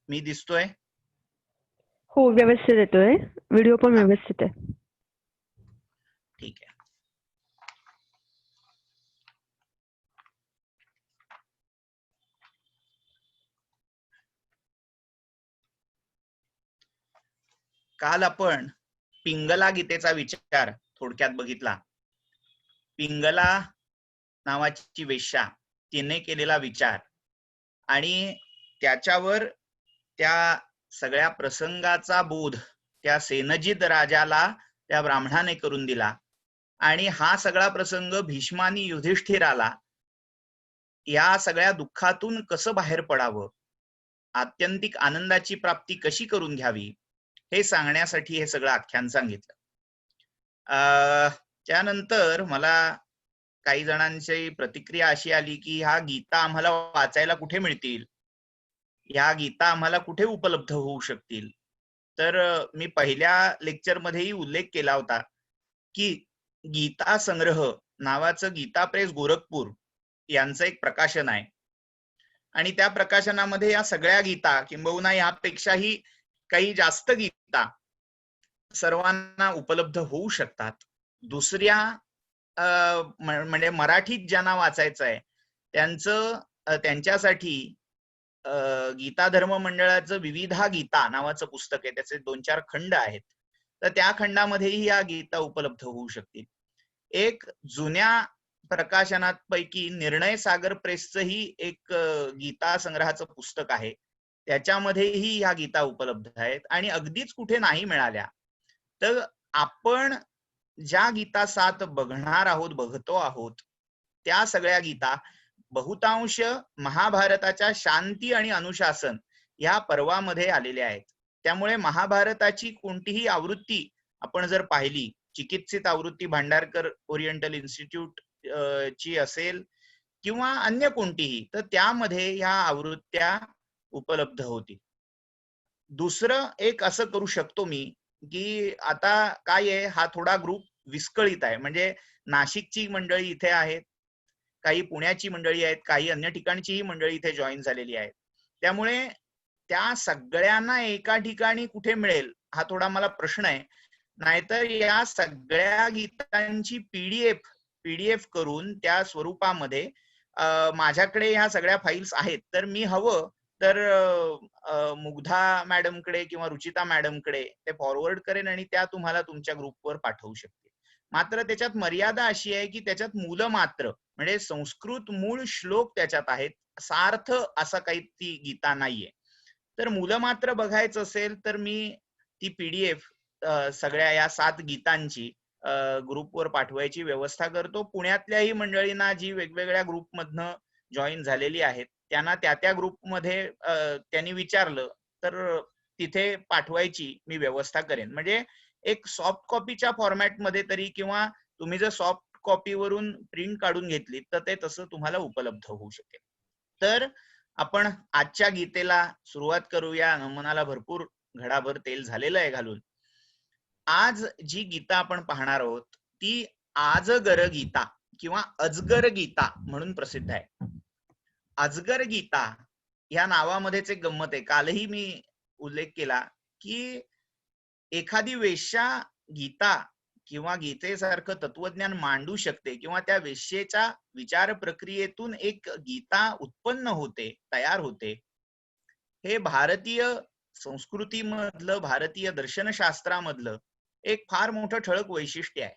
मी दिसतोय? हो, व्यवस्थित येतोय. व्हिडिओ पण हा, व्यवस्थित आहे. ठीक आहे. काल आपण पिंगला गीतेचा विचार थोडक्यात बघितला. पिंगला नावाची वेश्या, तिने केलेला विचार आणि त्याच्यावर त्या सगळ्या प्रसंगाचा बोध त्या सेनजित राजाला त्या ब्राह्मणाने करून दिला आणि हा सगळा प्रसंग भीष्मानी युधिष्ठिराला या सगळ्या दुःखातून कसं बाहेर पडावं, आत्यंतिक आनंदाची प्राप्ती कशी करून घ्यावी, हे सांगण्यासाठी हे सगळं आख्यान सांगितलं. त्यानंतर मला काही जणांची प्रतिक्रिया अशी आली की ह्या गीता आम्हाला वाचायला कुठे मिळतील, ह्या गीता आम्हाला कुठे उपलब्ध होऊ शकतील. तर मी पहिल्या लेक्चर मध्येही उल्लेख केला होता की गीता संग्रह नावाचं गीता प्रेस गोरखपूर यांचं एक प्रकाशन आहे आणि त्या प्रकाशनामध्ये या सगळ्या गीता किंबहुना यापेक्षाही काही जास्त गीता सर्वांना उपलब्ध होऊ शकतात. दुसऱ्या म्हणजे मराठीत ज्यांना वाचायचं आहे त्यांच्यासाठी गीता धर्म मंडळाचं विविधा गीता नावाचं पुस्तक आहे, त्याचे 2-4 खंड आहेत. तर त्या खंडामध्येही या गीता उपलब्ध होऊ शकतील. एक जुन्या प्रकाशनापैकी निर्णय सागर प्रेसचंही एक गीता संग्रहाचं पुस्तक आहे, त्याच्यामध्येही ह्या गीता उपलब्ध आहेत. आणि अगदीच कुठे नाही मिळाल्या तर आपण ज्या गीता 7 बघतो आहोत त्या सगळ्या गीता बहुतांश महाभारताच्या शांती आणि अनुशासन या पर्वामध्ये आलेल्या आहेत. त्यामुळे महाभारताची कोणतीही आवृत्ती आपण जर पाहिली, चिकित्सित आवृत्ती भांडारकर ओरिएंटल इन्स्टिट्यूट ची असेल किंवा अन्य कोणतीही, तर त्यामध्ये ह्या आवृत्त्या उपलब्ध होतील. दुसरं एक असं करू शकतो मी की आता काय आहे, हा थोडा ग्रुप विस्कळीत आहे. म्हणजे नाशिकची मंडळी इथे आहेत, काही पुण्याची मंडळी आहेत, काही अन्य ठिकाणचीही मंडळी इथे जॉईन झालेली आहेत. त्यामुळे त्या सगळ्यांना एका ठिकाणी कुठे मिळेल हा थोडा मला प्रश्न आहे. नाहीतर या सगळ्या गीतांची पीडीएफ करून त्या स्वरूपामध्ये माझ्याकडे ह्या सगळ्या फाईल्स आहेत, तर मी हवं तर मुग्धा मॅडमकडे किंवा रुचिता मॅडमकडे ते फॉरवर्ड करेन आणि त्या तुम्हाला तुमच्या ग्रुपवर पाठवू शकते. मात्र त्याच्यात मर्यादा अशी आहे की त्याच्यात मूलमात्र म्हणजे संस्कृत मूळ श्लोक त्याच्यात आहेत, सार्थ असा काही ती गीता नाहीये. तर मूलमात्र बघायचं असेल तर मी ती पीडीएफ सगळ्या या 7 गीतांची ग्रुपवर पाठवायची व्यवस्था करतो. पुण्यातल्याही मंडळींना जी वेगवेगळ्या ग्रुपमधनं जॉईन झालेली आहेत त्यांना त्या ग्रुपमध्ये त्यांनी विचारलं तर तिथे पाठवायची मी व्यवस्था करेन. म्हणजे एक सॉफ्ट कॉपीच्या फॉर्मॅटमध्ये तरी, किंवा तुम्ही जर सॉफ्ट कॉपीवरून प्रिंट काढून घेतली तर ते तसं तुम्हाला उपलब्ध होऊ शकेल. तर आपण आजच्या गीतेला सुरुवात करूया. मनाला भरपूर घडाभर तेल झालेलं आहे घालून. आज जी गीता आपण पाहणार आहोत ती आजगर गीता किंवा अजगर गीता म्हणून प्रसिद्ध आहे. अजगर गीता या नावामध्येच एक गंमत आहे. कालही मी उल्लेख केला की एखादी वेश्या गीता किंवा गीतेसारखं तत्वज्ञान मांडू शकते किंवा त्या वेश्येच्या विचार प्रक्रियेतून एक गीता उत्पन्न होते, तयार होते, हे भारतीय संस्कृतीमधलं, भारतीय दर्शनशास्त्रामधलं एक फार मोठं ठळक वैशिष्ट्य आहे.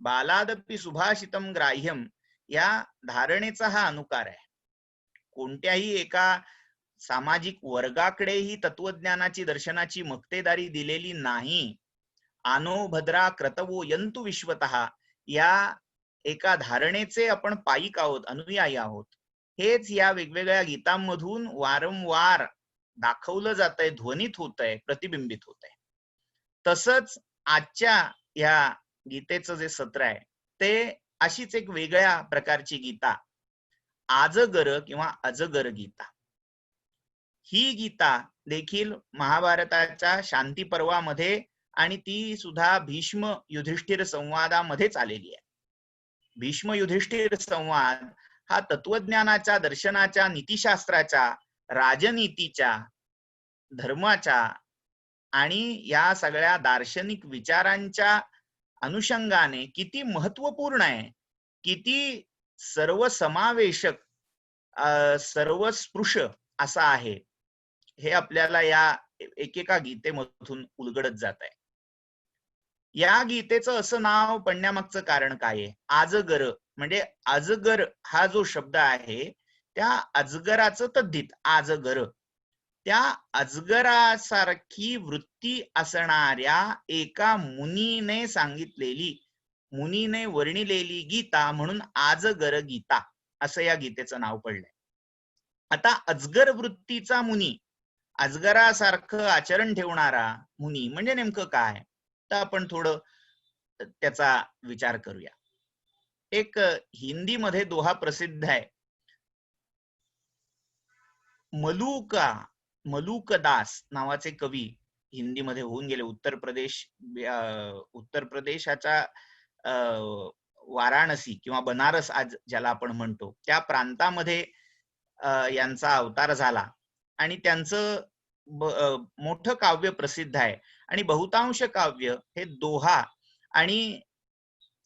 बालादपि सुभाषितम ग्राह्यम या धारणेचा हा अनुकार आहे. कोणत्याही एका सामाजिक वर्गाकडेही तत्वज्ञानाची दर्शनाची मक्तेदारी दिलेली नाही. आनो भद्रा क्रतवो यंतु विश्वतः या एका धारणेचे आपण पायिक आहोत, अनुयायी आहोत. हेच या वेगवेगळ्या गीतांमधून वारंवार दाखवलं जातंय, ध्वनित होतंय, प्रतिबिंबित होतंय. तसंच आजच्या या गीतेचं जे सत्र आहे ते अशीच एक वेगळ्या प्रकारची गीता, आजगर किंवा अजगर गीता. ही गीता देखील महाभारताच्या शांती पर्वामध्ये आणि ती सुद्धा भीष्म युधिष्ठिर संवादामध्येच आलेली आहे. भीष्म युधिष्ठिर संवाद हा तत्वज्ञानाच्या, दर्शनाच्या, नीतिशास्त्राच्या, राजनीतीच्या धर्माच्या आणि या सगळ्या दार्शनिक विचारांच्या अनुषंगाने किती महत्वपूर्ण आहे, किती सर्वसमावेशक, सर्वस्पृश असा आहे, हे आपल्याला या एकेका गीतेमधून उलगडत जात आहे. या गीतेचं असं नाव पडण्यामागचं कारण काय आहे? आजगर, म्हणजे अजगर हा जो शब्द आहे त्या अजगराचं तद्धित आजगर, त्या अजगरासारखी वृत्ती असणाऱ्या एका मुनीने सांगितलेली, मुनीने वर्णिलेली गीता म्हणून आजगर गीता असं या गीतेचं नाव पडलंय. आता अजगर वृत्तीचा मुनी, अजगरासारखं आचरण ठेवणारा मुनी म्हणजे नेमकं काय, तर आपण थोडं त्याचा विचार करूया. एक हिंदीमध्ये दोहा प्रसिद्ध आहे, मलूकदास नावाचे कवी हिंदीमध्ये होऊन गेले. उत्तर प्रदेशाच्या वाराणसी किंवा बनारस आज ज्याला आपण म्हणतो त्या प्रांतामध्ये यांचा अवतार झाला आणि त्यांचं मोठं काव्य प्रसिद्ध आहे आणि बहुतांश काव्य हे दोहा आणि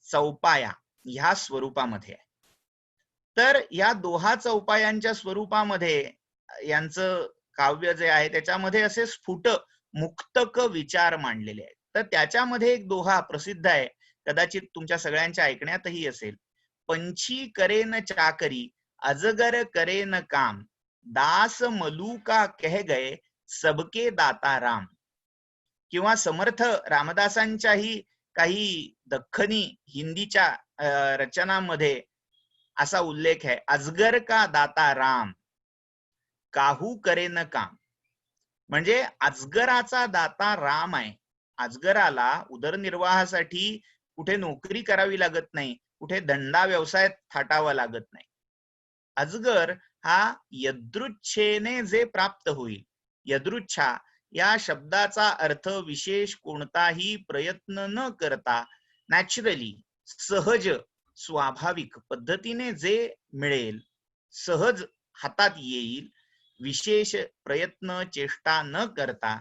चौपाया ह्या स्वरूपामध्ये आहे. तर या दोहा चौपायांच्या स्वरूपामध्ये यांचं काव्य जे आहे त्याच्यामध्ये असे स्फुट मुक्तक विचार मांडलेले आहेत. तर त्याच्यामध्ये एक दोहा प्रसिद्ध आहे, कदाचित तुमच्या सगळ्यांच्या ऐकण्यातही असेल. पंछी करेन चाकरी, अजगर करेन काम, दास मलूका कह गए, सबके दाता राम. किंवा समर्थ रामदासांच्याही काही दख्खनी हिंदीच्या रचनांमध्ये असा उल्लेख आहे, अजगर का दाता राम, काहू करेन काम. म्हणजे अजगराचा दाता राम आहे. अजगराला उदरनिर्वाहासाठी कुठे नोकरी करावी लागत नाही, कुठे धंदा व्यवसायात थाटावा लागत नाही. अजगर हा यदृच्छेने जे प्राप्त होईल, यदृच्छा या शब्दाचा अर्थ विशेष कोणताही प्रयत्न न करता नॅचरली, सहज, स्वाभाविक पद्धतीने जे मिळेल, सहज हातात येईल, विशेष प्रयत्न चेष्टा न करता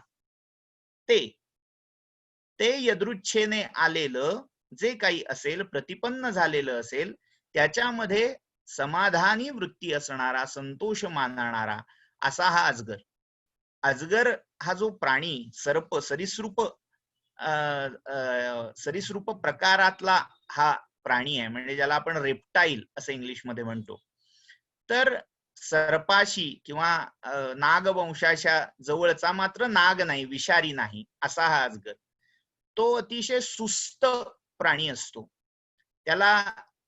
ते यदृच्छेने आलेलं जे काही असेल, प्रतिपन्न झालेलं असेल, त्याच्यामध्ये समाधानी वृत्ती असणारा, संतोष मानणारा असा हा अजगर. अजगर हा जो प्राणी, सर्प, सरीसृप प्रकारातला हा प्राणी आहे, म्हणजे ज्याला आपण रेप्टाईल असं इंग्लिशमध्ये म्हणतो. तर सर्पाशी किंवा नागवंशाच्या जवळचा, मात्र नाग नाही, विषारी नाही असा हा अजगर. तो अतिशय सुस्त प्राणी असतो. त्याला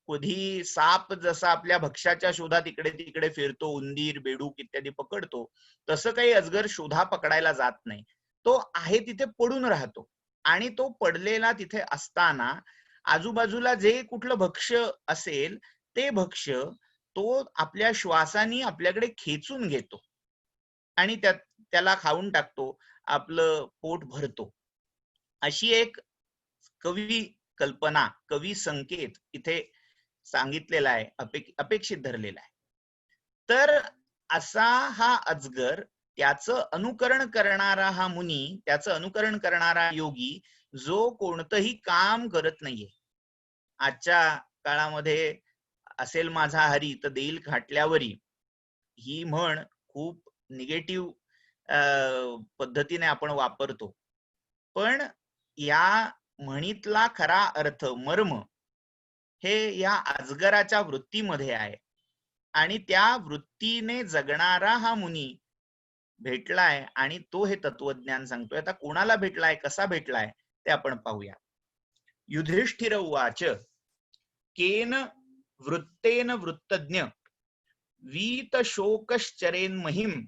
कधी साप जसा आपल्या भक्ष्याच्या शोधात इकडे तिकडे फिरतो, उंदीर, बेडूक इत्यादी पकडतो, तसं काही अजगर शोधा पकडायला जात नाही. तो आहे तिथे पडून राहतो आणि तो पडलेला तिथे असताना आजूबाजूला जे कुठलं भक्ष्य असेल ते भक्ष्य तो आपल्या श्वासाने आपल्याकडे खेचून घेतो आणि त्याला खाऊन टाकतो, आपलं पोट भरतो. अशी एक कवी कल्पना, कवी संकेत इथे सांगितलेला आहे, अपेक्षित धरलेला आहे. तर असा हा अजगर, त्याचं अनुकरण करणारा हा मुनी, त्याचं अनुकरण करणारा योगी, जो कोणतंही काम करत नाहीये. आजच्या काळामध्ये असेल माझा हरी तर देईल खाटल्यावरी, ही म्हण खूप निगेटिव्ह पद्धतीने आपण वापरतो. पण या म्हणीतला खरा अर्थ, मर्म हे या अजगराच्या वृत्तीमध्ये आहे आणि त्या वृत्तीने जगणारा हा मुनी भेटलाय आणि तो हे तत्वज्ञान सांगतोय. आता कोणाला भेटलाय, कसा भेटलाय ते आपण पाहूया. युधिष्ठिर उवाच, केन वृत्तेन वृत्तज्ञ, वीत शोकश्चरेन महिम,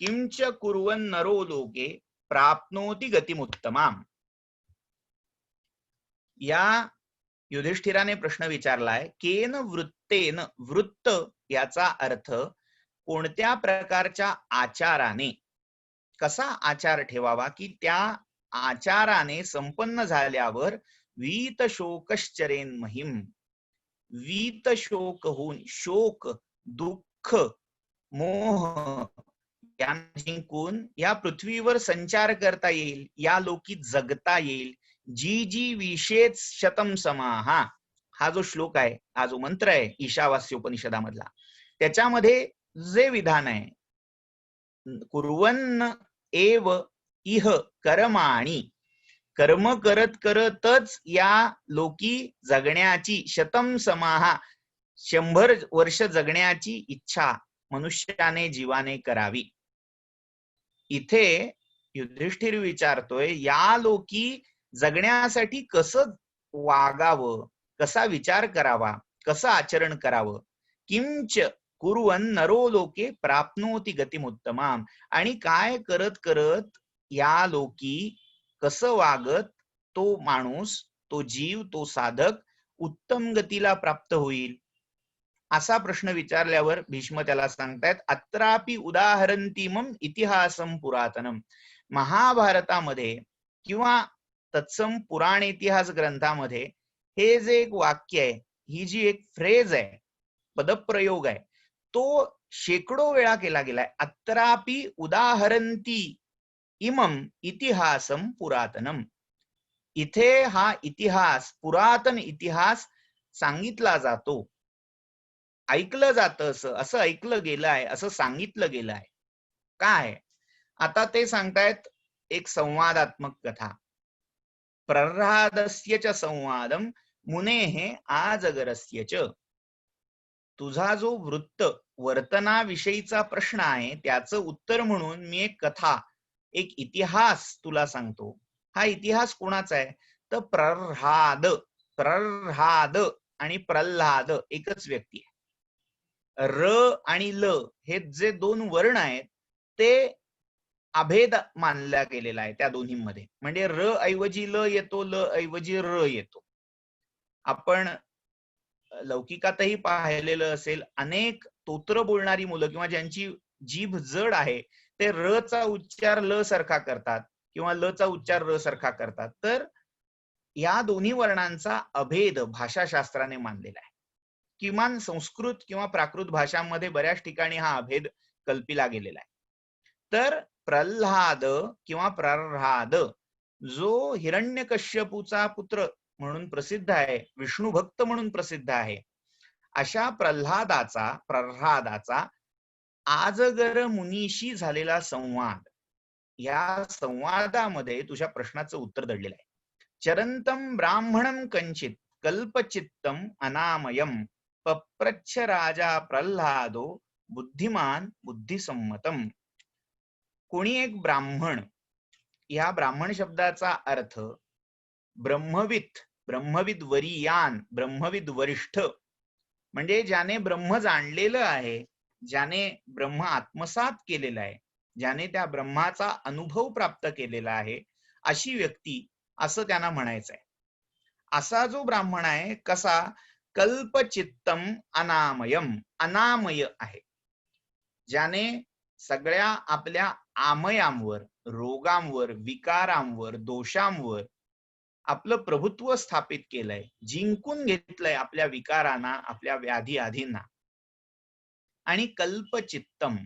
किंच कुर्वन् नरो लोके, प्राप्नोति गतिमुत्तमाम. या युधिष्ठिराने प्रश्न विचारलाय, केन वृत्तेन, वृत्त याचा अर्थ कोणत्या प्रकारच्या आचाराने, कसा आचार ठेवावा की त्या आचाराने संपन्न झाल्यावर वीत शोकश्चरेन महिम, वीत शोक होऊन, शोक, दुःख, मोह यांना जिंकून या पृथ्वीवर संचार करता येईल, या लोकी जगता येईल. जी जी विशेष शतम समाहा, हा जो श्लोक आहे, हा जो मंत्र आहे ईशावास्योपनिषदामधला, त्याच्यामध्ये जे विधान आहे, कुर्वन्न एव इह कर्माणि, कर्म करत करतच या लोकी जगण्याची, शतम समाहा 100 वर्ष जगण्याची इच्छा मनुष्याने जीवाने करावी. इथे युधिष्ठिर विचारतोय, या लोकी जगण्यासाठी कसं वागावं, कसा विचार करावा, कसं आचरण करावं. किंच कुर्वन नरो लोके प्राप्नोति गतिमुत्तमाम, आणि काय करत करत या लोकी कसं वागत तो माणूस, तो जीव, तो साधक उत्तम गतीला प्राप्त होईल. असा प्रश्न विचारल्यावर भीष्म त्याला सांगतायत, अत्रापि उदाहरंतीमम इतिहासम पुरातनम. महाभारतामध्ये किंवा तत्सम पुराण इतिहास ग्रंथामध्ये हे जे एक वाक्य आहे, ही जी एक फ्रेज आहे, पदप्रयोग आहे, तो शेकडो वेळा केला गेलाय. अत्रापि उदाहरंती इमम इतिहासम पुरातनम. इथे हा इतिहास, पुरातन इतिहास सांगितला जातो, ऐकलं जातं, असं ऐकलं गेलं आहे, असं सांगितलं गेलं आहे. काय? आता ते सांगतायत एक संवादात्मक कथा. प्रह्लादस्य च संवादम मुनेः आजगरस्य च. तुझा जो वृत्त वर्तनाविषयीचा प्रश्न आहे, त्याचं उत्तर म्हणून मी एक कथा, एक इतिहास तुला सांगतो. हा इतिहास कोणाचा आहे? तर प्रह्लाद. प्रह्लाद आणि प्रल्हाद एकच व्यक्ती आहे. र आणि ल हे जे दोन वर्ण आहेत, ते अभेद मानला गेलेला आहे त्या दोन्हीमध्ये. म्हणजे र ऐवजी ल येतो, ल ऐवजी र येतो. आपण लौकिकातही पाहिलेलं असेल, अनेक तोत्र बोलणारी मुलं किंवा ज्यांची जीभ जड आहे, ते र चा उच्चार ल सारखा करतात किंवा ल चा उच्चार र सारखा करतात. तर या दोन्ही वर्णांचा अभेद भाषाशास्त्राने मानलेला आहे. किमान संस्कृत किंवा प्राकृत भाषांमध्ये बऱ्याच ठिकाणी हा अभेद कल्पिला गेलेला आहे. तर प्रल्हाद किंवा प्रह्लाद जो हिरण्यकश्यपूचा पुत्र म्हणून प्रसिद्ध आहे, विष्णू भक्त म्हणून प्रसिद्ध आहे, अशा प्रल्हादाचा आजगर मुनीशी झालेला संवाद, या संवादामध्ये तुझ्या प्रश्नाचं उत्तर दडलेलं आहे. चरंतम ब्राह्मणम कंचित कल्पचित्तम अनामयम पप्रच्छ राजा प्रल्हादो बुद्धिमान बुद्धिसम्मतम. कोणी एक ब्राह्मण, या ब्राह्मण शब्दाचा अर्थ ब्रह्मविद, ब्रह्मविद वरियान, ब्रह्मविद वरिष्ठ, म्हणजे ज्याने ब्रह्म जाणलेलं आहे, ज्याने ब्रह्म आत्मसात केलेला आहे, ज्याने त्या ब्रह्माचा अनुभव प्राप्त केलेला आहे, अशी व्यक्ती, असं त्यांना म्हणायचं आहे. असा जो ब्राह्मण आहे, कसा? कल्पचित्तम अनामयम, अनामय आहे, ज्याने सगळ्या आपल्या आमयांवर, रोगांवर, विकारांवर, दोषांवर आपलं प्रभुत्व स्थापित केलंय, जिंकून घेतलंय आपल्या विकारांना, आपल्या व्याधी आधींना. आणि कल्पचित्तम,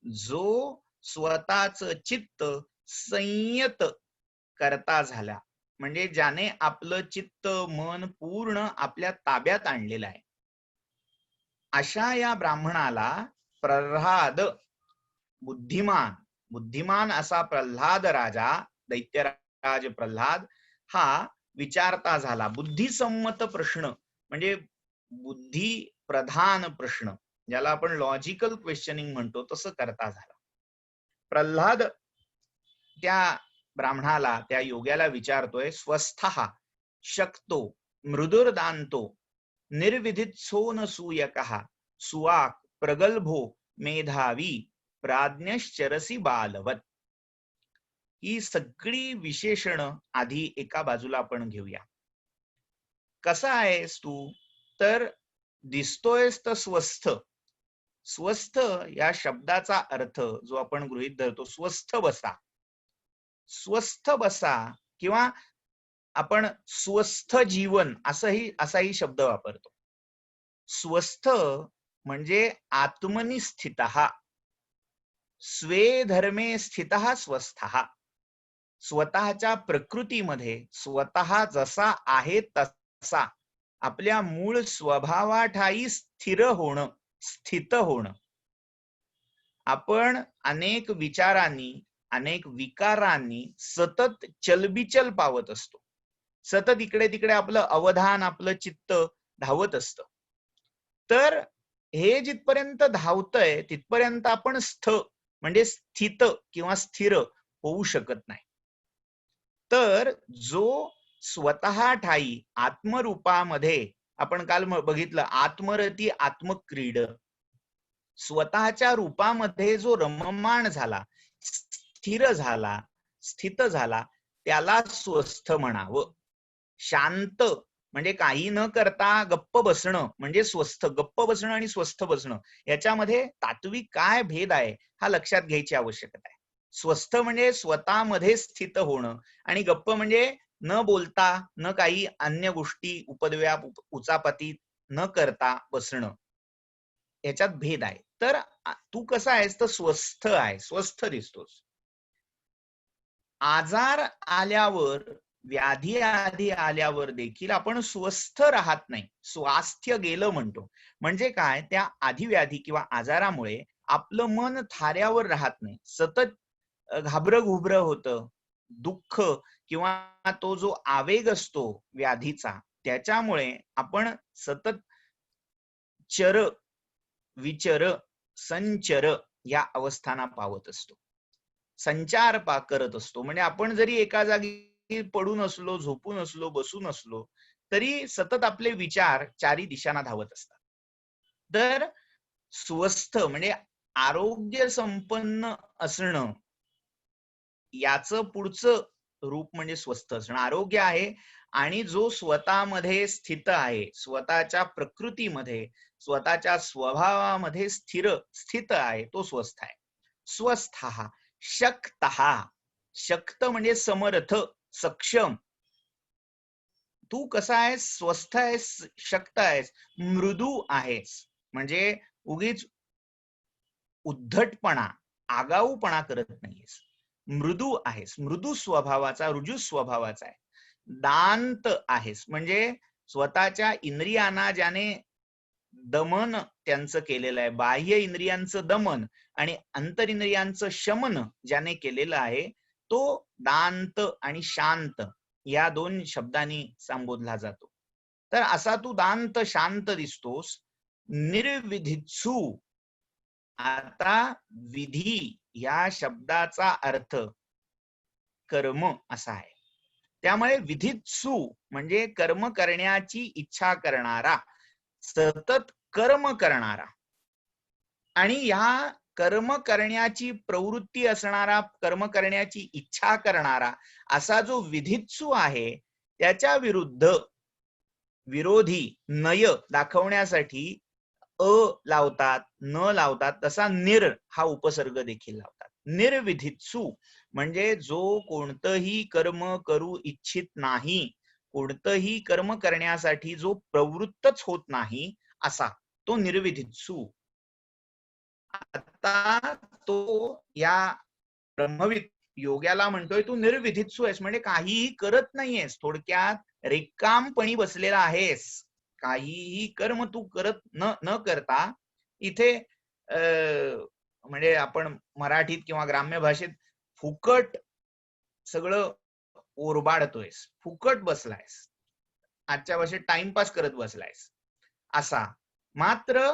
जो स्वतःच चित्त संयत करता झाला, म्हणजे ज्याने आपलं चित्त, मन पूर्ण आपल्या ताब्यात आणलेलं आहे, अशा या ब्राह्मणाला प्रल्हाद, बुद्धिमान, बुद्धिमान असा प्रल्हाद राजा, दैत्यराज प्रल्हाद हा विचारता झाला. बुद्धिसम्मत प्रश्न म्हणजे बुद्धी प्रधान प्रश्न, ज्याला आपण लॉजिकल क्वेश्चनिंग म्हणतो, तसं करता झाला. प्रल्हाद त्या ब्राह्मणाला, त्या योग्याला विचारतोय, स्वस्थः शक्तो मृदुर्दांतो निर्विधित्सोनसूयकः सुवाक् प्रगल्भो मेधावी प्राज्ञश्चरसी बालवत. ही सगळी विशेषण आधी एका बाजूला आपण घेऊया. कसा आहेस तू? तर दिसतोयस तर स्वस्थ. स्वस्थ या शब्दाचा अर्थ जो आपण गृहीत धरतो, स्वस्थ बसा, स्वस्थ बसा, किंवा आपण स्वस्थ जीवन असाही शब्द वापरतो. स्वस्थ म्हणजे आत्मनी स्थितः, स्वे धर्मे स्थितः स्वस्थः, स्वतःच्या प्रकृतीमध्ये स्वतः जसा आहे तसा आपल्या मूळ स्वभावाठायी स्थिर होणं, स्थित होणं. आपण अनेक विचारांनी, अनेक विकारांनी सतत चलबिचल पावत असतो. सतत इकडे तिकडे आपलं अवधान, आपलं चित्त धावत असतं. तर हे जिथपर्यंत धावतंय तिथपर्यंत आपण म्हणजे स्थित किंवा स्थिर होऊ शकत नाही. तर जो स्वतः ठाई आत्मरूपामध्ये, आपण काल बघितलं आत्मरती आत्मक्रीड, स्वतःच्या रूपामध्ये जो रममाण झाला, स्थिर झाला, स्थित झाला, त्याला स्वस्थ म्हणावं. शांत म्हणजे काही न करता गप्प बसणं म्हणजे स्वस्थ. गप्प बसणं आणि स्वस्थ बसणं याच्यामध्ये तात्विक काय भेद आहे हा लक्षात घ्यायची आवश्यकता आहे. स्वस्थ म्हणजे स्वतःमध्ये स्थित होणं आणि गप्प म्हणजे न बोलता, न काही अन्य गोष्टी उपद्व्याप उचापती न करता बसणं, याच्यात भेद आहे. तर तू कसा आहेस तर स्वस्थ आहे, स्वस्थ दिसतोस. आजार आल्यावर, व्याधी आधी आल्यावर देखील आपण स्वस्थ राहत नाही, स्वास्थ्य गेलं म्हणतो. म्हणजे काय, त्या आधिव्याधी किंवा आजारामुळे आपलं मन थाऱ्यावर राहत नाही, सतत घाबरं घुबरं होतं. दुःख किंवा तो जो आवेग असतो व्याधीचा, त्याच्यामुळे आपण सतत चर विचर संचर या अवस्थांना पावत असतो, संचार करत असतो. म्हणजे आपण जरी एका जागी पडून असलो, झोपून असलो, बसून असलो, तरी सतत आपले विचार चारी दिशांना धावत असतात. तर स्वस्थ म्हणजे आरोग्य संपन्न असणं, याचं पुढचं रूप म्हणजे स्वस्थ असणं. आरोग्य आहे आणि जो स्वतःमध्ये स्थित आहे, स्वतःच्या प्रकृतीमध्ये, स्वतःच्या स्वभावामध्ये स्थित आहे, तो स्वस्थ आहे. स्वस्थः शक्तः, शक्त म्हणजे समर्थ, सक्षम. तू कसा आहेस, स्वस्थ आहेस, शक्त आहेस, मृदू आहेस. म्हणजे उगीच उद्धटपणा, आगाऊपणा करत नाहीयेस, मृदू आहेस, मृदू स्वभावाचा, रुजू स्वभावाचा आहे. दांत आहेस म्हणजे स्वतःच्या इंद्रियांना ज्याने दमन त्यांचं केलेलं आहे, बाह्य इंद्रियांचं दमन आणि अंतरिंद्रियांचं शमन ज्याने केलेलं आहे, तो दांत आणि शांत या दोन शब्दांनी संबोधला जातो. तर असा तू दांत शांत दिसतोस. निर्विधित्सु, आता विधी या शब्दाचा अर्थ कर्म असा आहे. त्यामुळे विधित्सु म्हणजे कर्म करण्याची इच्छा करणारा, सतत कर्म करणारा. आणि ह्या कर्म करण्याची प्रवृत्ती असणारा, कर्म करण्याची इच्छा करणारा असा जो विधित्सु आहे, त्याच्या विरुद्ध विरोधी नय दाखवण्यासाठी अ लावतात, न लावतात, तसा निर हा उपसर्ग देखील लावतात. निर्विधित्सु म्हणजे जो कोणतंही कर्म करू इच्छित नाही, कोणतंही कर्म करण्यासाठी जो प्रवृत्तच होत नाही, असा तो निर्विधित्सु. आता तो या ब्रह्मविद योग्याला म्हणतोय तू निर्विधित्सु आहेस, म्हणजे काहीही करत नाहीयेस, थोडक्यात रिकामपणी बसलेला आहेस, काहीही कर्म तू करत न करता इथे म्हणजे आपण मराठीत किंवा ग्राम्य भाषेत फुकट सगळं ओरबाडतोयस, फुकट बसलायस, आजच्या भाषेत टाइमपास करत बसलायस असा. मात्र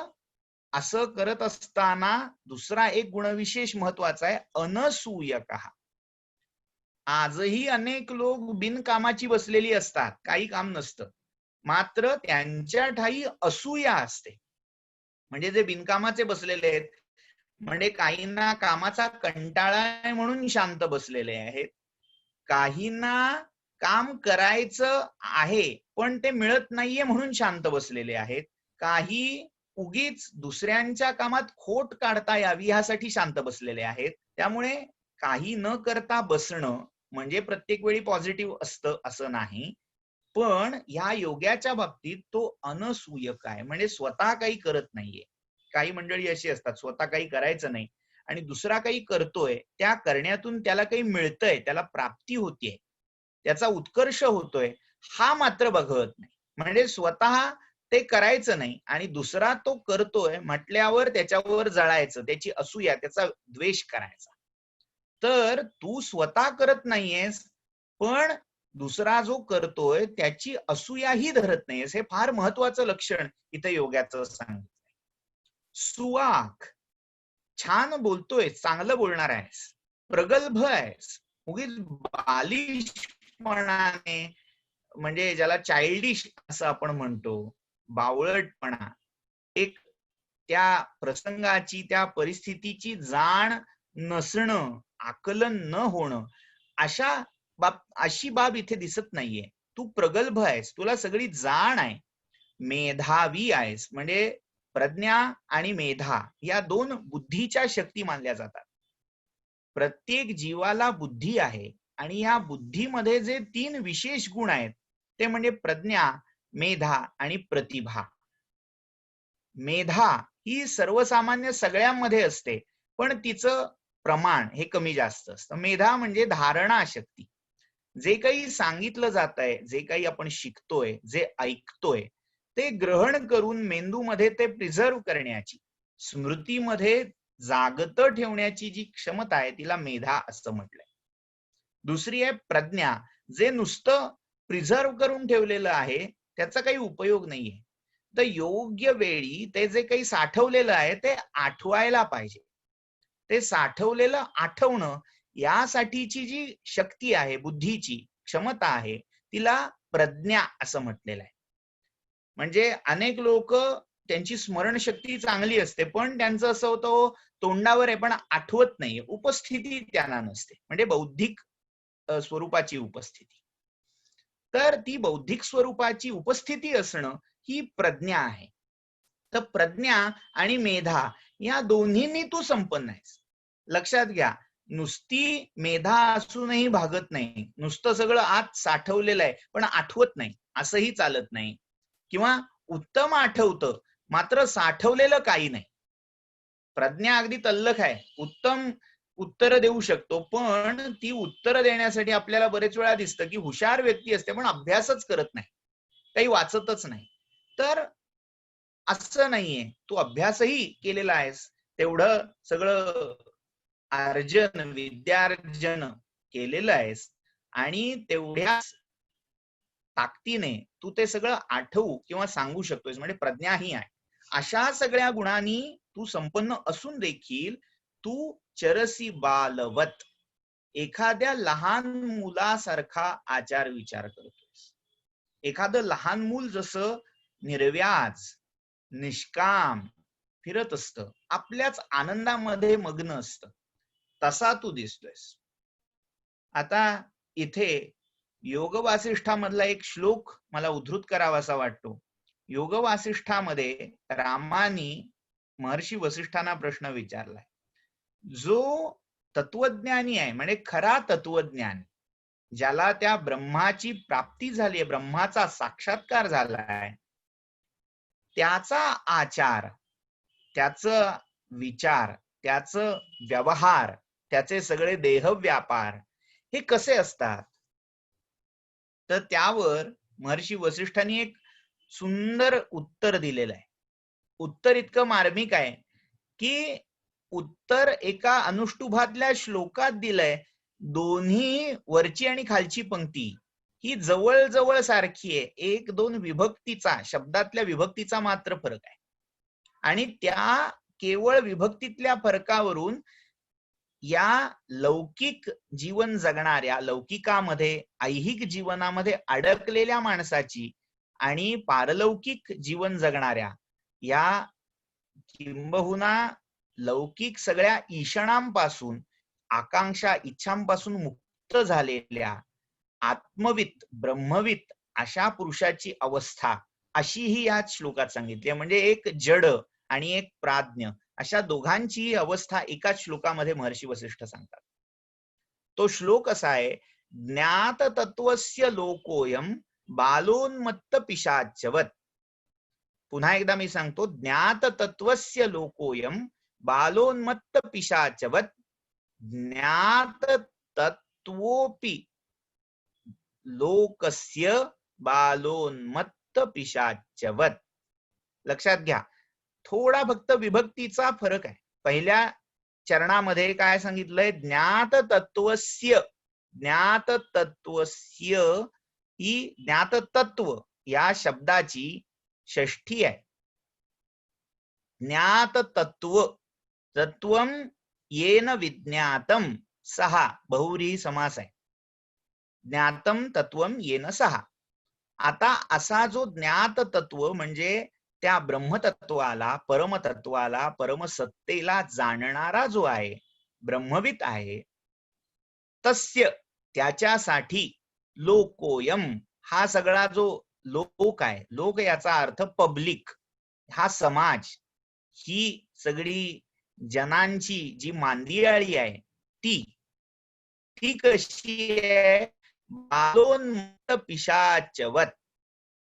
असं करत असताना दुसरा एक गुणविशेष महत्वाचा आहे, अनसूयकः. आजही अनेक लोक बिनकामाची बसलेली असतात, काही काम नसतं, मात्र त्यांच्या ठाई असूया असते. म्हणजे जे बिनकामाचे बसलेले आहेत, म्हणजे काहींना कामाचा कंटाळा आहे म्हणून शांत बसलेले आहेत, काहींना काम करायचं आहे पण ते मिळत नाहीये म्हणून शांत बसलेले आहेत, काही उगीच दुसऱ्यांच्या कामात खोट काढता यावी यासाठी शांत बसलेले आहेत. त्यामुळे काही न करता बसणं म्हणजे प्रत्येक वेळी पॉझिटिव्ह असतं असं नाही, पण या योग्याच्या बाबतीत तो अनसूयक आहे, म्हणजे स्वतः काही करत नाहीये. काही मंडळी अशी असतात, स्वतः काही करायचं नाही आणि दुसरा काही करतोय, त्या करण्यातून त्याला काही मिळतंय, त्याला प्राप्ती होतीये, त्याचा उत्कर्ष होतोय, हा मात्र बघत नाही. म्हणजे स्वतः ते करायचं नाही आणि दुसरा तो करतोय म्हटल्यावर त्याच्यावर जळायचं, त्याची असूया, त्याचा द्वेष करायचा. तर तू स्वतः करत नाहीयेस, पण दुसरा जो करतोय त्याची असूयाही धरत नाहीयेस. हे फार महत्वाचं लक्षण इथं योगाचं सांगितलंय. सुवाक, छान बोलतोय, चांगलं बोलणार आहेस, प्रगल्भ आहेस, उगीच बालिशपणाने, म्हणजे ज्याला चाइल्डिश असं आपण म्हणतो, बावळटपणा, एक त्या प्रसंगाची, त्या परिस्थितीची जाण नसणं, आकलन न होणं, अशी बाब इथे दिसत नाहीये. तू प्रगल्भ आहेस, तुला सगळी जाण आहे, मेधावी आहेस. म्हणजे प्रज्ञा आणि मेधा या दोन बुद्धीच्या शक्ती मानल्या जातात. प्रत्येक जीवाला बुद्धी आहे आणि या बुद्धीमध्ये जे 3 विशेष गुण आहेत ते म्हणजे प्रज्ञा, मेधा आणि प्रतिभा. मेधा ही सर्वसामान्य सगळ्यांमध्ये असते, पण तिचं प्रमाण हे कमी जास्त असतं. मेधा म्हणजे धारणा शक्ती. जे काही सांगितलं जात आहे, जे काही आपण शिकतोय, जे ऐकतोय, ते ग्रहण करून मेंदूमध्ये ते प्रिझर्व करण्याची, स्मृतीमध्ये जागत ठेवण्याची जी क्षमता आहे तिला मेधा असं म्हटलंय. दुसरी आहे प्रज्ञा. जे नुसतं प्रिझर्व करून ठेवलेलं आहे त्याचा काही उपयोग नाहीये. तर योग्य वेळी ते जे काही साठवलेलं आहे ते आठवायला पाहिजे. ते साठवलेलं आठवणं यासाठीची जी शक्ती आहे, बुद्धीची क्षमता आहे, तिला प्रज्ञा असं म्हटलेलं आहे. म्हणजे अनेक लोक, त्यांची स्मरणशक्ती चांगली असते, पण त्यांचं असं होतं तोंडावर आहे पण आठवत नाहीये, उपस्थिती त्यांना नसते, म्हणजे बौद्धिक स्वरूपाची उपस्थिती. तर ती बौद्धिक स्वरूपाची उपस्थिती असणं ही प्रज्ञा आहे. तर प्रज्ञा आणि मेधा या दोन्हींनी तू संपन्न आहेस. लक्षात घ्या, नुसती मेधा असूनही भागत नाही, नुसतं सगळं आत साठवलेलं आहे पण आठवत नाही, असंही चालत नाही. किंवा उत्तम आठवतं मात्र साठवलेलं काही नाही. प्रज्ञा अगदी तल्लख आहे, उत्तम उत्तर देऊ शकतो, पण ती उत्तर देण्यासाठी आपल्याला बरेच वेळा दिसतं की हुशार व्यक्ती असते पण अभ्यासच करत नाही, काही वाचतच नाही. तर असं नाहीये, तू अभ्यासही केलेला आहेस, तेवढं सगळं अर्जन, विद्यार्जन केलेलं आहेस आणि तेवढ्याच ताकदीने तू ते सगळं आठवू किंवा सांगू शकतोस, म्हणजे प्रज्ञा ही आहे. अशा सगळ्या गुणांनी तू संपन्न असून देखील तू चरसी बालवत, एखाद्या लहान मुलासारखा आचार विचार करतोस. एखादं लहान मूल जसं निर्व्याज, निष्काम फिरत असतं, आपल्याच आनंदामध्ये मग्न असतं, तसा तू दिसतोयस. आता इथे योग वासिष्ठामधला एक श्लोक मला उद्धृत करावासा वाटतो. योग वासिष्ठामध्ये रामानी महर्षी वसिष्ठांना प्रश्न विचारलाय. जो तत्वज्ञानी आहे, म्हणजे खरा तत्वज्ञानी, ज्याला त्या ब्रह्माची प्राप्ती झाली आहे, ब्रह्माचा साक्षात्कार झालाय, त्याचा आचार, त्याचं विचार, त्याचं व्यवहार, त्याचे सगळे देह व्यापार हे कसे असतात. तर त्यावर महर्षी वसिष्ठांनी एक सुंदर उत्तर दिलेलं आहे. उत्तर इतकं मार्मिक आहे की उत्तर एका अनुष्टुभातल्या श्लोकात दिलंय. दोन्ही वरची आणि खालची पंक्ती ही जवळजवळ सारखी आहे, 1-2 विभक्तीचा, शब्दातल्या विभक्तीचा मात्र फरक आहे. आणि त्या केवळ विभक्तीतल्या फरकावरून या लौकिक जीवन जगणाऱ्या, लौकिकामध्ये, ऐहिक जीवनामध्ये अडकलेल्या माणसाची आणि पारलौकिक जीवन जगणाऱ्या, या किंबहुना लौकिक सगळ्या ईषणांपासून, आकांक्षा, इच्छांपासून मुक्त झालेल्या आत्मवित, ब्रह्मवित अशा पुरुषाची अवस्था, अशी ही या श्लोकात सांगितली. म्हणजे एक जड आणि एक प्राज्ञ अशा दोघांची अवस्था एकाच श्लोकामध्ये महर्षी वसिष्ठ सांगतात. तो श्लोक असा आहे, ज्ञात तत्वस्य लोकोयम बालोन्मत्त पिशाचवत. पुन्हा एकदा मी सांगतो, ज्ञात तत्वस्य लोकोयम बालोन्मत्त पिशाचवत ज्ञात तत्वोपि लोकस्य बालोन्मत्त पिशाचवत. लक्षात घ्या, थोडा फक्त विभक्तीचा फरक आहे. पहिल्या चरणामध्ये काय सांगितलंय, ज्ञात तत्वस्य. ज्ञात तत्वस्य ही ज्ञात तत्व या शब्दाची षष्ठी आहे. ज्ञात तत्व, तत्वम येन विज्ञातम सहा बहुव्रीही समास आहे. ज्ञातम तत्वम येन सहा. आता असा जो ज्ञात तत्व म्हणजे त्या ब्रह्मतत्वाला, परमतत्वाला, परमसत्तेला जाणणारा जो आहे, ब्रह्मवित आहे, तस्य त्याच्यासाठी लोकोयम हा सगळा जो लोक आहे, लोक याचा अर्थ पब्लिक, हा समाज, ही सगळी जनांची जी मांदियाळी आहे ती कशी आहे, बालोन्मत्त पिशाचवत.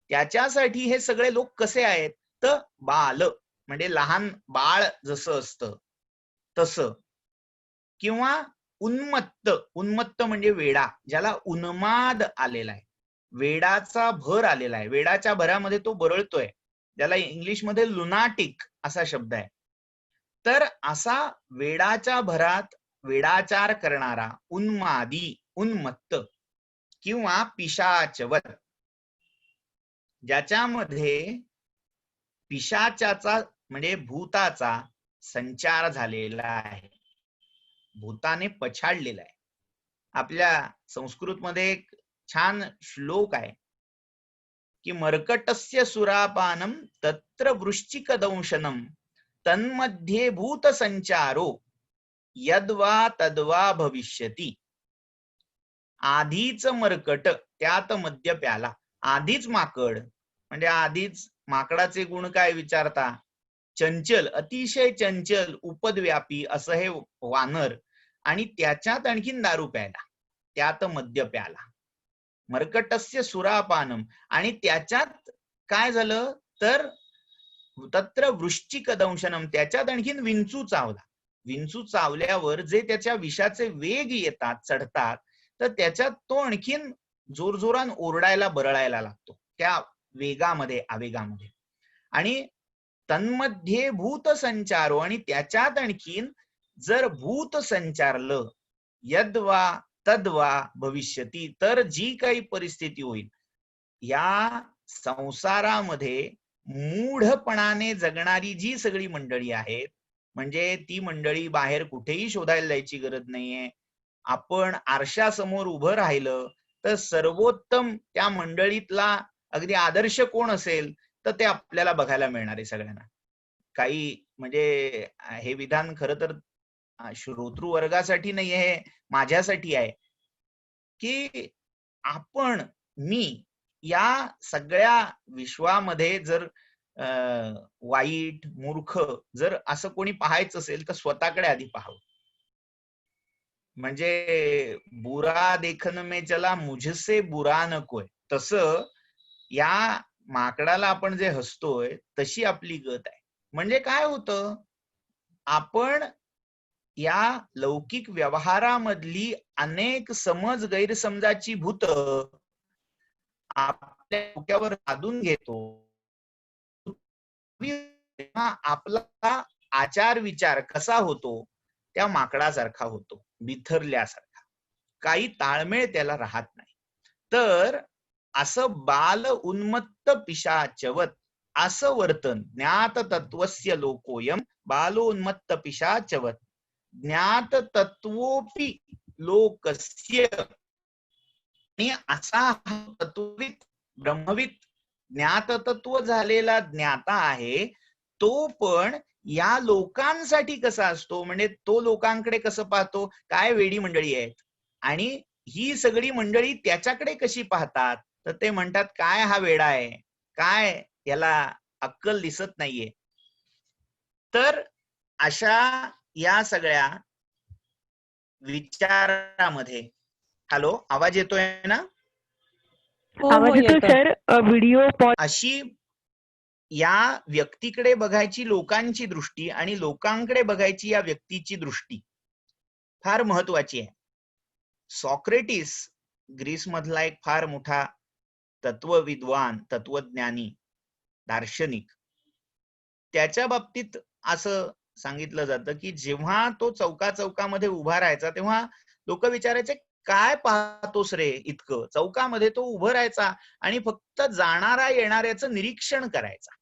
त्याच्यासाठी हे सगळे लोक कसे आहेत, तर बाल म्हणजे लहान बाळ जसं असतं तसं, किंवा उन्मत्त. उन्मत्त म्हणजे वेडा, ज्याला उन्माद आलेला आहे, वेडाचा भर आलेला आहे, वेडाच्या भरामध्ये तो बरळतोय, ज्याला इंग्लिशमध्ये लुनाटिक असा शब्द आहे. तर असा वेडाच्या भरात वेडाचार करणारा उन्मादी, उन्मत्त किंवा पिशाचवत, ज्याच्यामध्ये पिशाचाचा म्हणजे भूताचा संचार झालेला आहे, भूताने पछाडलेला आहे. आपल्या संस्कृतमध्ये एक छान श्लोक आहे की मर्कटस्य सुरापानम तत्र वृश्चिक दंशनम तन्मध्ये भूत संचारो यद्वा तद्वा भविष्यती. आधीच मर्कट त्यात मद्य प्याला. आधीच माकड म्हणजे आधीच माकडाचे गुण काय विचारता, चंचल, अतिशय चंचल, उपद्व्यापी असं हे वानर, आणि त्याच्यात आणखीन दारू प्यायला, त्यात मद्य प्याला. मर्कटस्य सुरापानम, आणि त्याच्यात काय झालं तर तत्र वृश्चिक दंशनम, त्याच्यात आणखीन विंचू चावला. विंचू चावल्यावर जे त्याच्या विषाचे वेग येतात, चढतात, तर त्याच्यात तो आणखीन जोरजोरान ओरडायला बरळायला लागतो त्या वेगामध्ये, आवेगामध्ये. आणि तन्मध्ये भूत संचारो, आणि त्याच्यात आणखीन जर भूत संचारलं, यद्वा तद्वा भविष्यती, तर जी काही परिस्थिती होईल, या संसारामध्ये मूढपणाने जगणारी जी सगळी मंडळी आहेत, म्हणजे ती मंडळी बाहेर कुठेही शोधायला जायची गरज नाहीये. आपण आरशासमोर उभं राहिलं तर सर्वोत्तम त्या मंडळीतला अगदी आदर्श कोण असेल तर ते आपल्याला बघायला मिळणार आहे सगळ्यांना. काही म्हणजे हे विधान खरं तर श्रोतृ वर्गासाठी नाही आहे, माझ्यासाठी आहे की आपण, मी या सगळ्या विश्वामध्ये जर वाईट, मूर्ख जर असं कोणी पाहायचं असेल तर स्वतःकडे आधी पाहावं. म्हणजे बुरा देखन में चला मुझसे बुरा नकोय, तसं या माकडाला आपण जे हसतोय तशी आपली गत आहे. म्हणजे काय होतं, आपण या लौकिक व्यवहारामधली अनेक समज गैरसमजाची भूत आपल्या डोक्यावर लादून घेतो. आपला आचार विचार कसा होतो, त्या माकडासारखा होतो, बिथरल्यासारखा, काही ताळमेळ त्याला राहत नाही. तर असं बाल उन्मत्त पिशाचवत असं वर्तन, ज्ञात तत्वस्य लोकोयम बालोन्मत्त पिशाचवत ज्ञात तत्वोपि लोकस्य. आणि असा तत्वित ब्रह्मवित ज्ञात तत्व झालेला ज्ञाता आहे, तो पण या लोकांसाठी कसा असतो, म्हणजे तो लोकांकडे कसं पाहतो, काय वेडी मंडळी आहेत, आणि ही सगळी मंडळी त्याच्याकडे कशी पाहतात, तर ते म्हणतात काय हा वेडा आहे, काय याला अक्कल दिसत नाहीये. तर अशा या सगळ्या विचारामध्ये, हॅलो आवाज येतोय ना? आवाज येतो सर, व्हिडिओ पॉज. अशी या व्यक्तीकडे बघायची लोकांची दृष्टी आणि लोकांकडे बघायची या व्यक्तीची दृष्टी फार महत्वाची आहे. सॉक्रेटिस ग्रीस मधला एक फार मोठा तत्वविद्वान, तत्वज्ञानी, दार्शनिक, त्याच्या बाबतीत असं सांगितलं जातं की जेव्हा तो चौकामध्ये उभा राहायचा तेव्हा लोक विचारायचे, काय पाहतोस रे इतकं? चौकामध्ये तो उभं राहायचा आणि फक्त जाणारा येणाऱ्याचं निरीक्षण करायचा.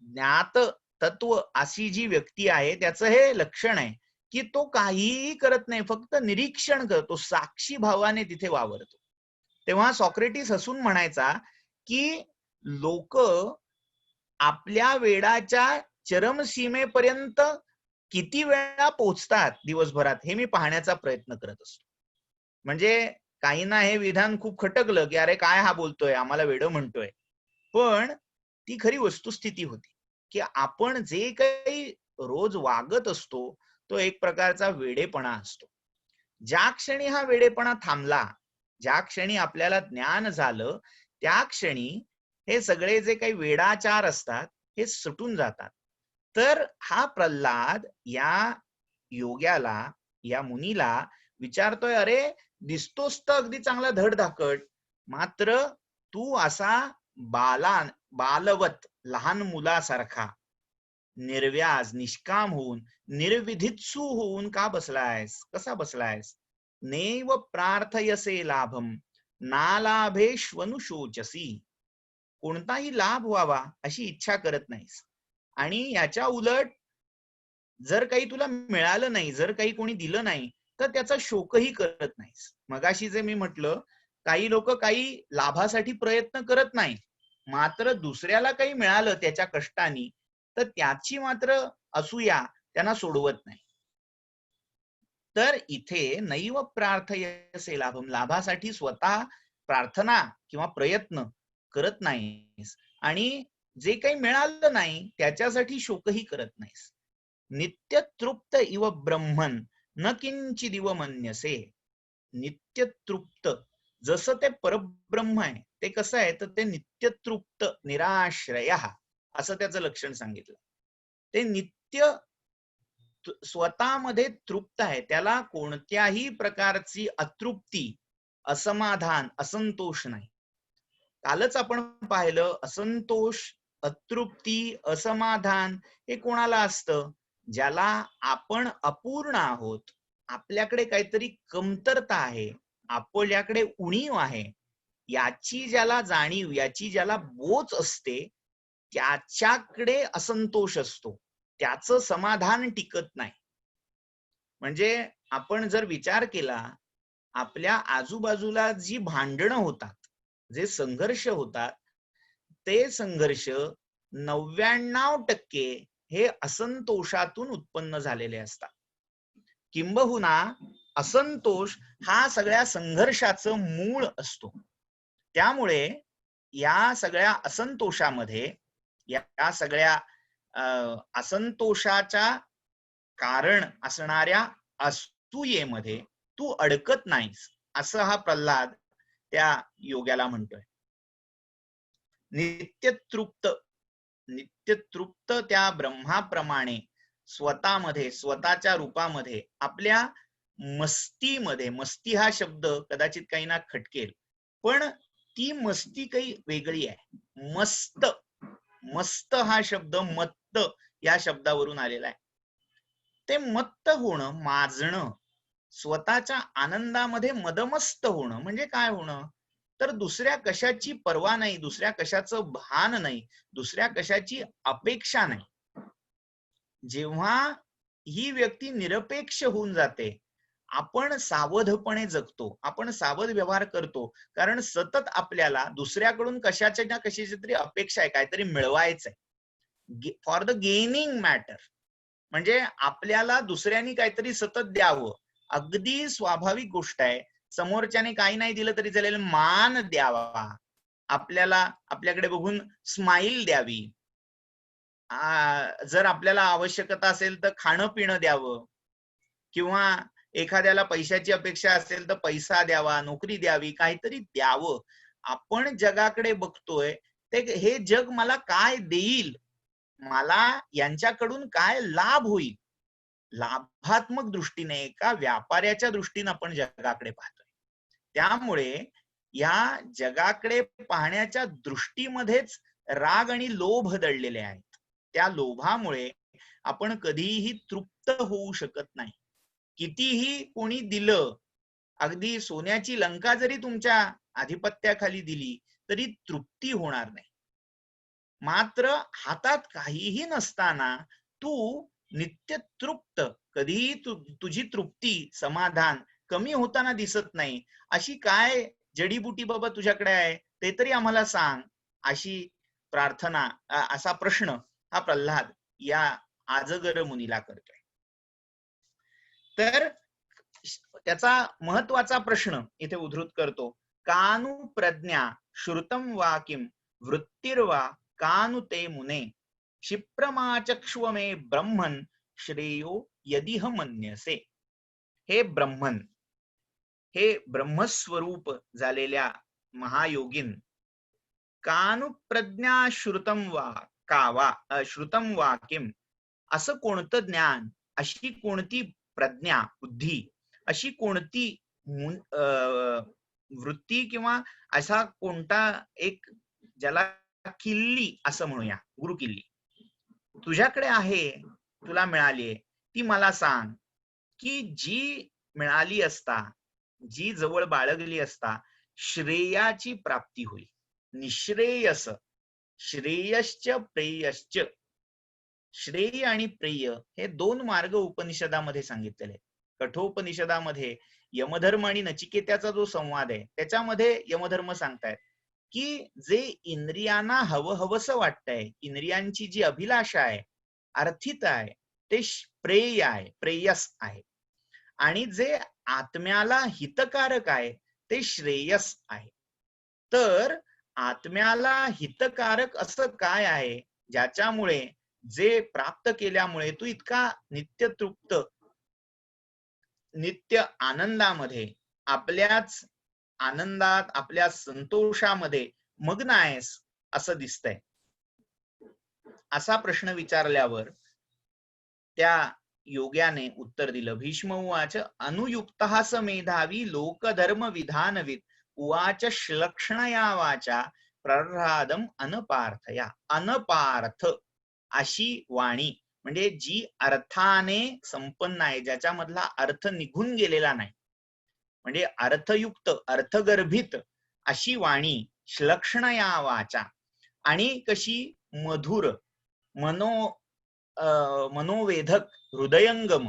ज्ञात तत्व अशी जी व्यक्ती आहे त्याचं हे लक्षण आहे की तो काहीही करत नाही, फक्त निरीक्षण करतो, साक्षी भावाने तिथे वावरतो. तेव्हा सॉक्रेटिस हसून म्हणायचा की लोक आपल्या वेडाच्या चरमसीमेपर्यंत किती वेळा पोहोचतात दिवसभरात हे मी पाहण्याचा प्रयत्न करत असतो. म्हणजे काहींना हे विधान खूप खटकलं की अरे काय हा बोलतोय, आम्हाला वेडं म्हणतोय. पण ती खरी वस्तुस्थिती होती की आपण जे काही रोज वागत असतो तो एक प्रकारचा वेडेपणा असतो. ज्या क्षणी हा वेडेपणा थांबला, ज्या क्षणी आपल्याला ज्ञान झालं, त्या क्षणी हे सगळे जे काही वेडाचार असतात हे सुटून जातात. तर हा प्रल्हाद या योग्याला, या मुनीला विचारतोय, अरे दिसतोस तर अगदी चांगला धडधाकट, मात्र तू असा बालवत लहान मुलासारखा निर्व्याज, निष्काम होऊन, निर्विधित्सु होऊन का बसलायस? कसा बसलायस? नैव प्रार्थयसे लाभम नालाभेष्वनुशोचसी. कोणताही लाभ व्हावा अशी इच्छा करत नाहीस आणि याच्या उलट जर काही तुला मिळालं नाही, जर काही कोणी दिलं नाही तर त्याचा शोकही करत नाहीस. मगाशी जे मी म्हटलं, काही लोक काही लाभासाठी प्रयत्न करत नाही, मात्र दुसऱ्याला काही मिळालं त्याच्या कष्टाने तर त्याची मात्र असूया त्यांना सोडवत नाही. तर इथे नैव प्रार्थयसे लाभम, लाभासाठी स्वतः प्रार्थना किंवा प्रयत्न करत नाहीस आणि जे काही मिळालं नाही त्याच्यासाठी शोकही करत नाहीस. नित्य तृप्त इव ब्रह्मन न किंचिदिव मन्यसे. नित्य तृप्त, जसं ते परब्रह्म आहे ते कसं आहे तर ते नित्य तृप्त, निराश्रय असं त्याचं लक्षण सांगितलं. ते नित्य स्वतःमध्ये तृप्त आहे, त्याला कोणत्याही प्रकारची अतृप्ती, असमाधान, असंतोष नाही. कालच आपण पाहिलं, असंतोष, अतृप्ती, असमाधान हे कोणाला असतं? ज्याला आपण अपूर्ण आहोत, आपल्याकडे काहीतरी कमतरता आहे, आपल्याकडे उणीव आहे, याची ज्याला जाणीव, याची ज्याला बोच असते, त्याच्याकडे असंतोष असतो, त्याचं समाधान टिकत नाही. म्हणजे आपण जर विचार केला, आपल्या आजूबाजूला जी भांडणं होतात, जे संघर्ष होतात, ते संघर्ष 99% हे असंतोषातून उत्पन्न झालेले असतात. किंबहुना असंतोष हा सगळ्या संघर्षाचं मूळ असतो. त्यामुळे या सगळ्या असंतोषामध्ये, या सगळ्या असंतोषाच्या कारण असणाऱ्या असूयेमध्ये तू अडकत नाहीस, असं हा प्रल्हाद त्या योग्याला म्हणतोय. नित्यतृप्त, नित्यतृप्त त्या ब्रह्माप्रमाणे स्वतःमध्ये, स्वतःच्या रूपामध्ये, आपल्या मस्तीमध्ये, मस्ती हा शब्द कदाचित काहींना खटकेल, पण ती मस्ती काही वेगळी आहे. मस्त, मस्त हा शब्द मत्त या शब्दावरून आलेला आहे. ते मत्त होणं, माजणं, स्वतःच्या आनंदामध्ये मदमस्त होणं म्हणजे काय होणं? तर दुसऱ्या कशाची पर्वा नाही, दुसऱ्या कशाचं भान नाही, दुसऱ्या कशाची अपेक्षा नाही. जेव्हा ही व्यक्ती निरपेक्ष होऊन जाते, आपण सावधपणे जगतो, आपण सावध व्यवहार करतो, कारण सतत आपल्याला दुसऱ्याकडून कशाच्या ना कशाची तरी अपेक्षा आहे, काहीतरी मिळवायचंय, फॉर द गेनिंग मॅटर. म्हणजे आपल्याला दुसऱ्यांनी काहीतरी सतत द्यावं, अगदी स्वाभाविक गोष्ट आहे. समोरच्याने काही नाही दिलं तरी चालेल, मान द्यावा, आपल्याला आपल्याकडे बघून स्माईल द्यावी, जर आपल्याला आवश्यकता असेल तर खाणं पिणं द्यावं, किंवा एखाद्याला पैशाची अपेक्षा असेल तर पैसा द्यावा, नोकरी द्यावी, काहीतरी द्यावं. आपण जगाकडे बघतोय ते हे जग मला काय देईल, मला यांच्याकडून काय लाभ होईल, लाभात्मक दृष्टीने का व्यापाऱ्याच्या दृष्टीने आपण जगाकडे पाहतोय. त्यामुळे या जगाकडे पाहण्याच्या दृष्टीमध्येच राग आणि लोभ दडलेले आहेत. त्या लोभामुळे आपण कधीही तृप्त होऊ शकत नाही. कितीही कोणी दिलं, अगदी सोन्याची लंका जरी तुमच्या आधिपत्याखाली दिली तरी तृप्ती होणार नाही. मात्र हातात काहीही नसताना तू नित्य तृप्त, कधीही तुझी तृप्ती समाधान कमी होताना दिसत नाही, अशी काय जडीबुटी बाबा तुझ्याकडे आहे ते तरी आम्हाला सांग, अशी प्रार्थना, असा प्रश्न हा प्रल्हाद या आजगर मुनीला करतोय. तर त्याचा महत्वाचा प्रश्न इथे उद्धृत करतो, कानु प्रज्ञा श्रुतम वा किम वृत्तिर्वा कानु ते मुने क्षिप्रमाचक्ष्व मे ब्रह्मन श्रेयो यदिह मन्यसे. हे ब्रह्मन, हे ब्रह्मस्वरूप झालेल्या महायोगीन, कानु प्रज्ञा श्रुतम वा कावा श्रुतम वा किम, असं कोणतं ज्ञान, अशी कोणती प्रज्ञा बुद्धी, अशी कोणती वृत्ती किंवा असा कोणता एक, ज्याला किल्ली असं म्हणूया, गुरुकिल्ली तुझ्याकडे आहे, तुला मिळालीये, ती मला सांग, की जी मिळाली असता, जी जवळ बाळगली असता श्रेयाची प्राप्ती होईल. निश्रेयस, श्रेयश्च प्रेयश्च. श्रेय आणि प्रेय हे दोन मार्ग उपनिषदामध्ये सांगितलेले. कठोपनिषदामध्ये यमधर्म आणि नचिकेत्याचा जो संवाद आहे त्याच्यामध्ये यमधर्म सांगतायत की जे इंद्रियांना हवंहवस वाटतंय, इंद्रियांची जी अभिलाषा आहे, अर्थित आहे, ते प्रेय आहे, प्रेयस आहे. आणि जे आत्म्याला हितकारक आहे ते श्रेयस आहे. तर आत्म्याला हितकारक असं काय आहे ज्याच्यामुळे, जे प्राप्त केल्यामुळे तू इतका नित्य तृप्त, नित्य आनंदामध्ये, आपल्याच आनंदात, आपल्या संतोषामध्ये मग्न आहेस असं दिसतंय. असा प्रश्न विचारल्यावर त्या योग्याने उत्तर दिलं. भीष्म उवाच अनुयुक्तः स मेधावी लोकधर्म विधानविद उवाच श्लक्षणया वाचा प्रह्लादम अनपार्थया. अनपार्थ अशी वाणी म्हणजे जी अर्थाने संपन्न आहे, ज्याच्यामधला अर्थ निघून गेलेला नाही, म्हणजे अर्थयुक्त, अर्थगर्भित अशी वाणी, श्लक्षणया वाचा, आणि कशी मधुर, मनोवेधक, हृदयंगम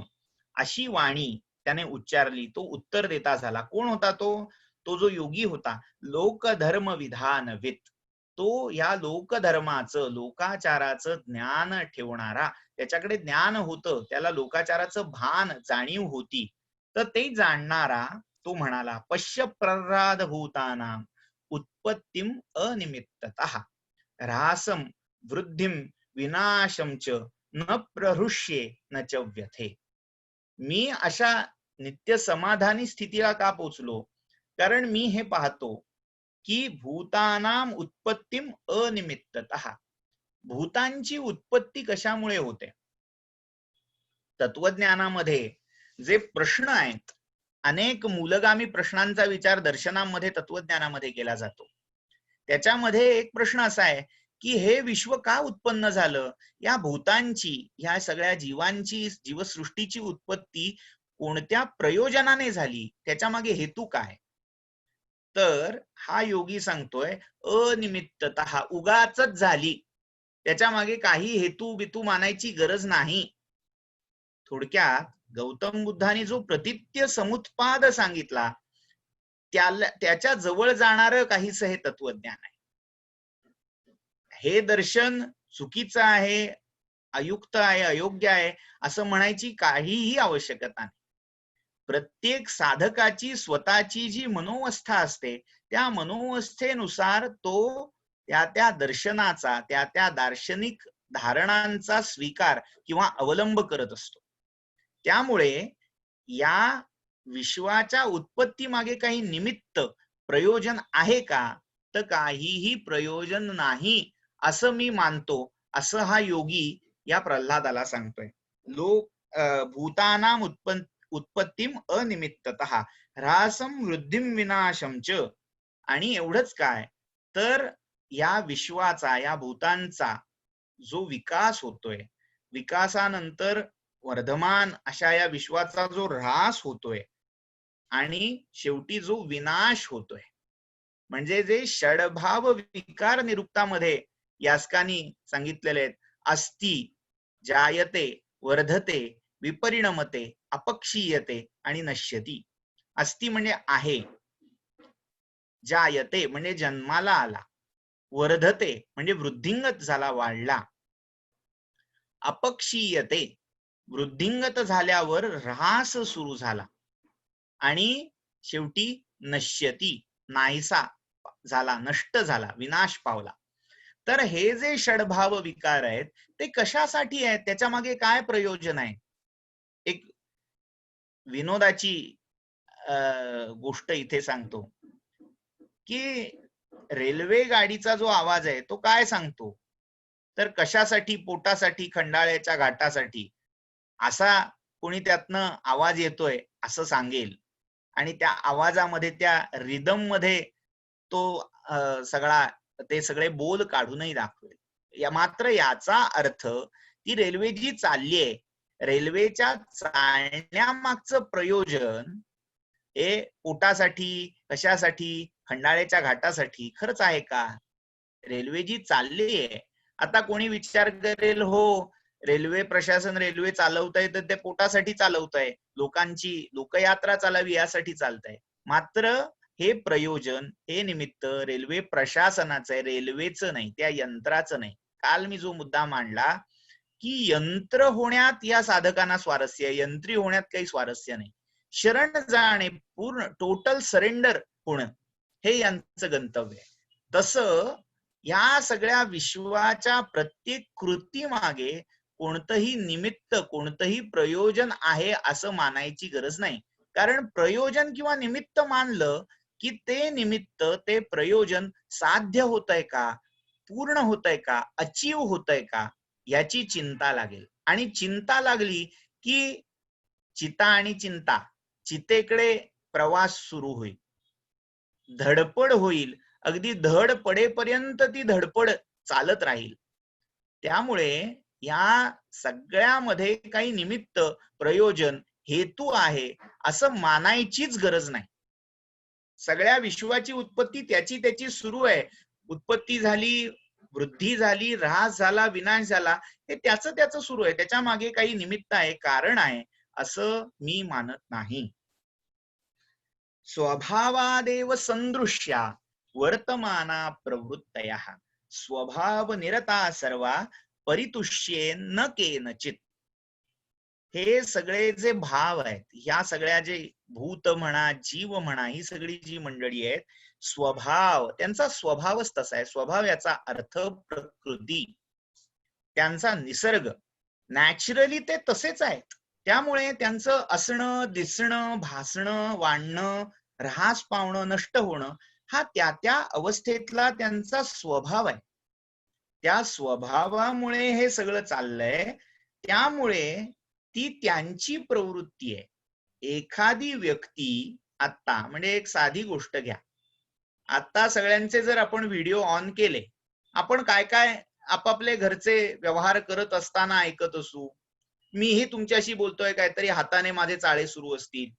अशी वाणी त्याने उच्चारली. तो उत्तर देता झाला. कोण होता तो? तो जो योगी होता, लोकधर्म विधानवित. तो या लोकधर्माचं, लोकाचाराचं ज्ञान ठेवणारा, त्याच्याकडे ज्ञान होतं, त्याला लोकाचाराचं भान, जाणीव होती. तर ते जाणणारा तो म्हणाला, पश्य प्रह्लाद भूतानां उत्पत्तिम अनिमित्ततः ह्रासम वृद्धिम विनाशम च न प्रहृष्ये न च व्यथे. मी अशा नित्य समाधानी स्थितीला का पोचलो? कारण मी हे पाहतो की भूतानाम उत्पत्तिम अनिमित्ततः, भूतांची उत्पत्ती कशामुळे होते? तत्वज्ञानामध्ये जे प्रश्न आहेत, अनेक मूलगामी प्रश्नांचा विचार दर्शनामध्ये, तत्वज्ञानामध्ये केला जातो. त्याच्यामध्ये एक प्रश्न असा आहे की हे विश्व का उत्पन्न झालं? या भूतांची, ह्या सगळ्या जीवांची, जीवसृष्टीची उत्पत्ती कोणत्या प्रयोजनाने झाली? त्याच्या मागे हेतू काय? तर हा योगी सांगतोय अनिमित्ततः, उगाचच झाली, त्याच्या मागे काही हेतू बितू मानायची गरज नाही. थोडक्यात गौतम बुद्धांनी जो प्रतित्य समुत्पाद सांगितला, त्याच्या जवळ जाणारं काहीच हे तत्वज्ञान आहे. हे दर्शन चुकीचं आहे, अयुक्त आहे, अयोग्य आहे असं म्हणायची काहीही आवश्यकता नाही. प्रत्येक साधकाची स्वतःची जी मनोवस्था असते, त्या मनोवस्थेनुसार तो त्या दर्शनाचा, त्या दार्शनिक धारणांचा स्वीकार किंवा अवलंब करत असतो. त्यामुळे या विश्वाच्या उत्पत्ती मागे काही निमित्त, प्रयोजन आहे का? व्यतिरिक्त काहीही प्रयोजन नाही असं मी मानतो, असं हा योगी या प्रल्हादाला सांगतोय. लोक भूतानाम उत्पत्तीम अनिमित्ततः ह्रासम वृद्धिम विनाशम च. आणि एवढंच काय, तर या विश्वाचा, या भूतांचा जो विकास होतोय, विकासानंतर वर्धमान अशा या विश्वाचा जो ह्रास होतोय आणि शेवटी जो विनाश होतोय, म्हणजे जे षडभाव विकार निरुक्तामध्ये यास्कानी सांगितलेले आहेत, अस्ति, जायते, वर्धते, विपरिणमते, अपक्षीयते आणि नश्यती. अस्ति म्हणजे आहे, जायते म्हणजे जन्माला आला, वर्धते म्हणजे वृद्धिंगत झाला, वाढला, अपक्षीयते वृद्धिंगत झाल्यावर ह्रास सुरू झाला, आणि शेवटी नश्यती नाहीसा झाला, नष्ट झाला, विनाश पावला. तर हे जे षडभाव विकार आहेत ते कशासाठी आहेत, त्याच्या मागे काय प्रयोजन आहे? एक विनोदाची गोष्ट इथे सांगतो की रेल्वे गाडीचा जो आवाज आहे तो काय सांगतो, तर कशासाठी? पोटासाठी, खंडाळ्याच्या घाटासाठी असा कोणी त्यातनं आवाज येतोय असं सांगेल, आणि त्या आवाजामध्ये, त्या रिदम मध्ये तो ते सगळे बोल काढूनही दाखवेल. मात्र याचा अर्थ ती रेल्वे जी चालली आहे, रेल्वेच्या चालण्यामागचं प्रयोजन हे पोटासाठी, कशासाठी, खंडाळ्याच्या घाटासाठी खरंच आहे का? रेल्वे जी चालली आहे, आता कोणी विचार करेल, हो रेल्वे प्रशासन रेल्वे चालवत आहे तर ते पोटासाठी चालवत आहे, लोकांची लोकयात्रा चालावी यासाठी चालत आहे. मात्र हे प्रयोजन, हे निमित्त रेल्वे प्रशासनाचं आहे, रेल्वेचं नाही, त्या यंत्राचं नाही. काल मी जो मुद्दा मांडला की यंत्र होण्यात या साधकांना स्वारस्य आहे, यंत्री होण्यात काही स्वारस्य नाही. शरण जाणे, पूर्ण टोटल सरेंडर होणं, हे यांचं गंतव्य आहे. तसं या सगळ्या विश्वाच्या प्रत्येक कृती मागे कोणतंही निमित्त, कोणतंही प्रयोजन आहे असं मानायची गरज नाही. कारण प्रयोजन किंवा निमित्त मानलं की ते निमित्त, ते प्रयोजन साध्य होतंय का, पूर्ण होतंय का, अचीव होतंय का, याची चिंता लागेल. आणि चिंता लागली की चिता आणि चिंता, चितेकडे प्रवास सुरू होईल, धडपड होईल, अगदी धड पडेपर्यंत ती धडपड चालत राहील. त्यामुळे या सगळ्यामध्ये काही निमित्त, प्रयोजन, हेतू आहे असं मानायचीच गरज नाही. सगळ्या विश्वाची उत्पत्ती त्याची त्याची सुरू आहे. उत्पत्ती झाली, वृद्धी झाली, ऱ्हास झाला, विनाश झाला, हे त्याचं त्याचं सुरू आहे. त्याच्या मागे काही निमित्त आहे, कारण आहे असं मी मानत नाही. स्वभावादेव संदृश्या वर्तमाना प्रवृत्तया स्वभाव निरता सर्वा परितुष्ये न केनचित. हे सगळे जे भाव आहेत, ह्या सगळ्या जे भूत म्हणा, जीव म्हणा, ही सगळी जी मंडळी आहेत, स्वभाव, त्यांचा स्वभावच तसा आहे. स्वभाव याचा अर्थ प्रकृती, त्यांचा निसर्ग, नॅचरली ते तसेच आहेत. त्यामुळे त्यांचं असणं, दिसणं, भासणं, वाढणं, ऱ्हास पावणं, नष्ट होणं, हा त्या त्या अवस्थेतला त्यांचा स्वभाव आहे. त्या स्वभावामुळे हे सगळं चाललंय. त्यामुळे ती त्यांची प्रवृत्ती आहे. एखादी व्यक्ती, आता म्हणजे एक साधी गोष्ट घ्या, आता सगळ्यांचे जर आपण व्हिडिओ ऑन केले, आपण काय काय आपापले घरचे व्यवहार करत असताना ऐकत असू. मीही तुमच्याशी बोलतोय, काहीतरी हाताने माझे चाळे सुरू असतील,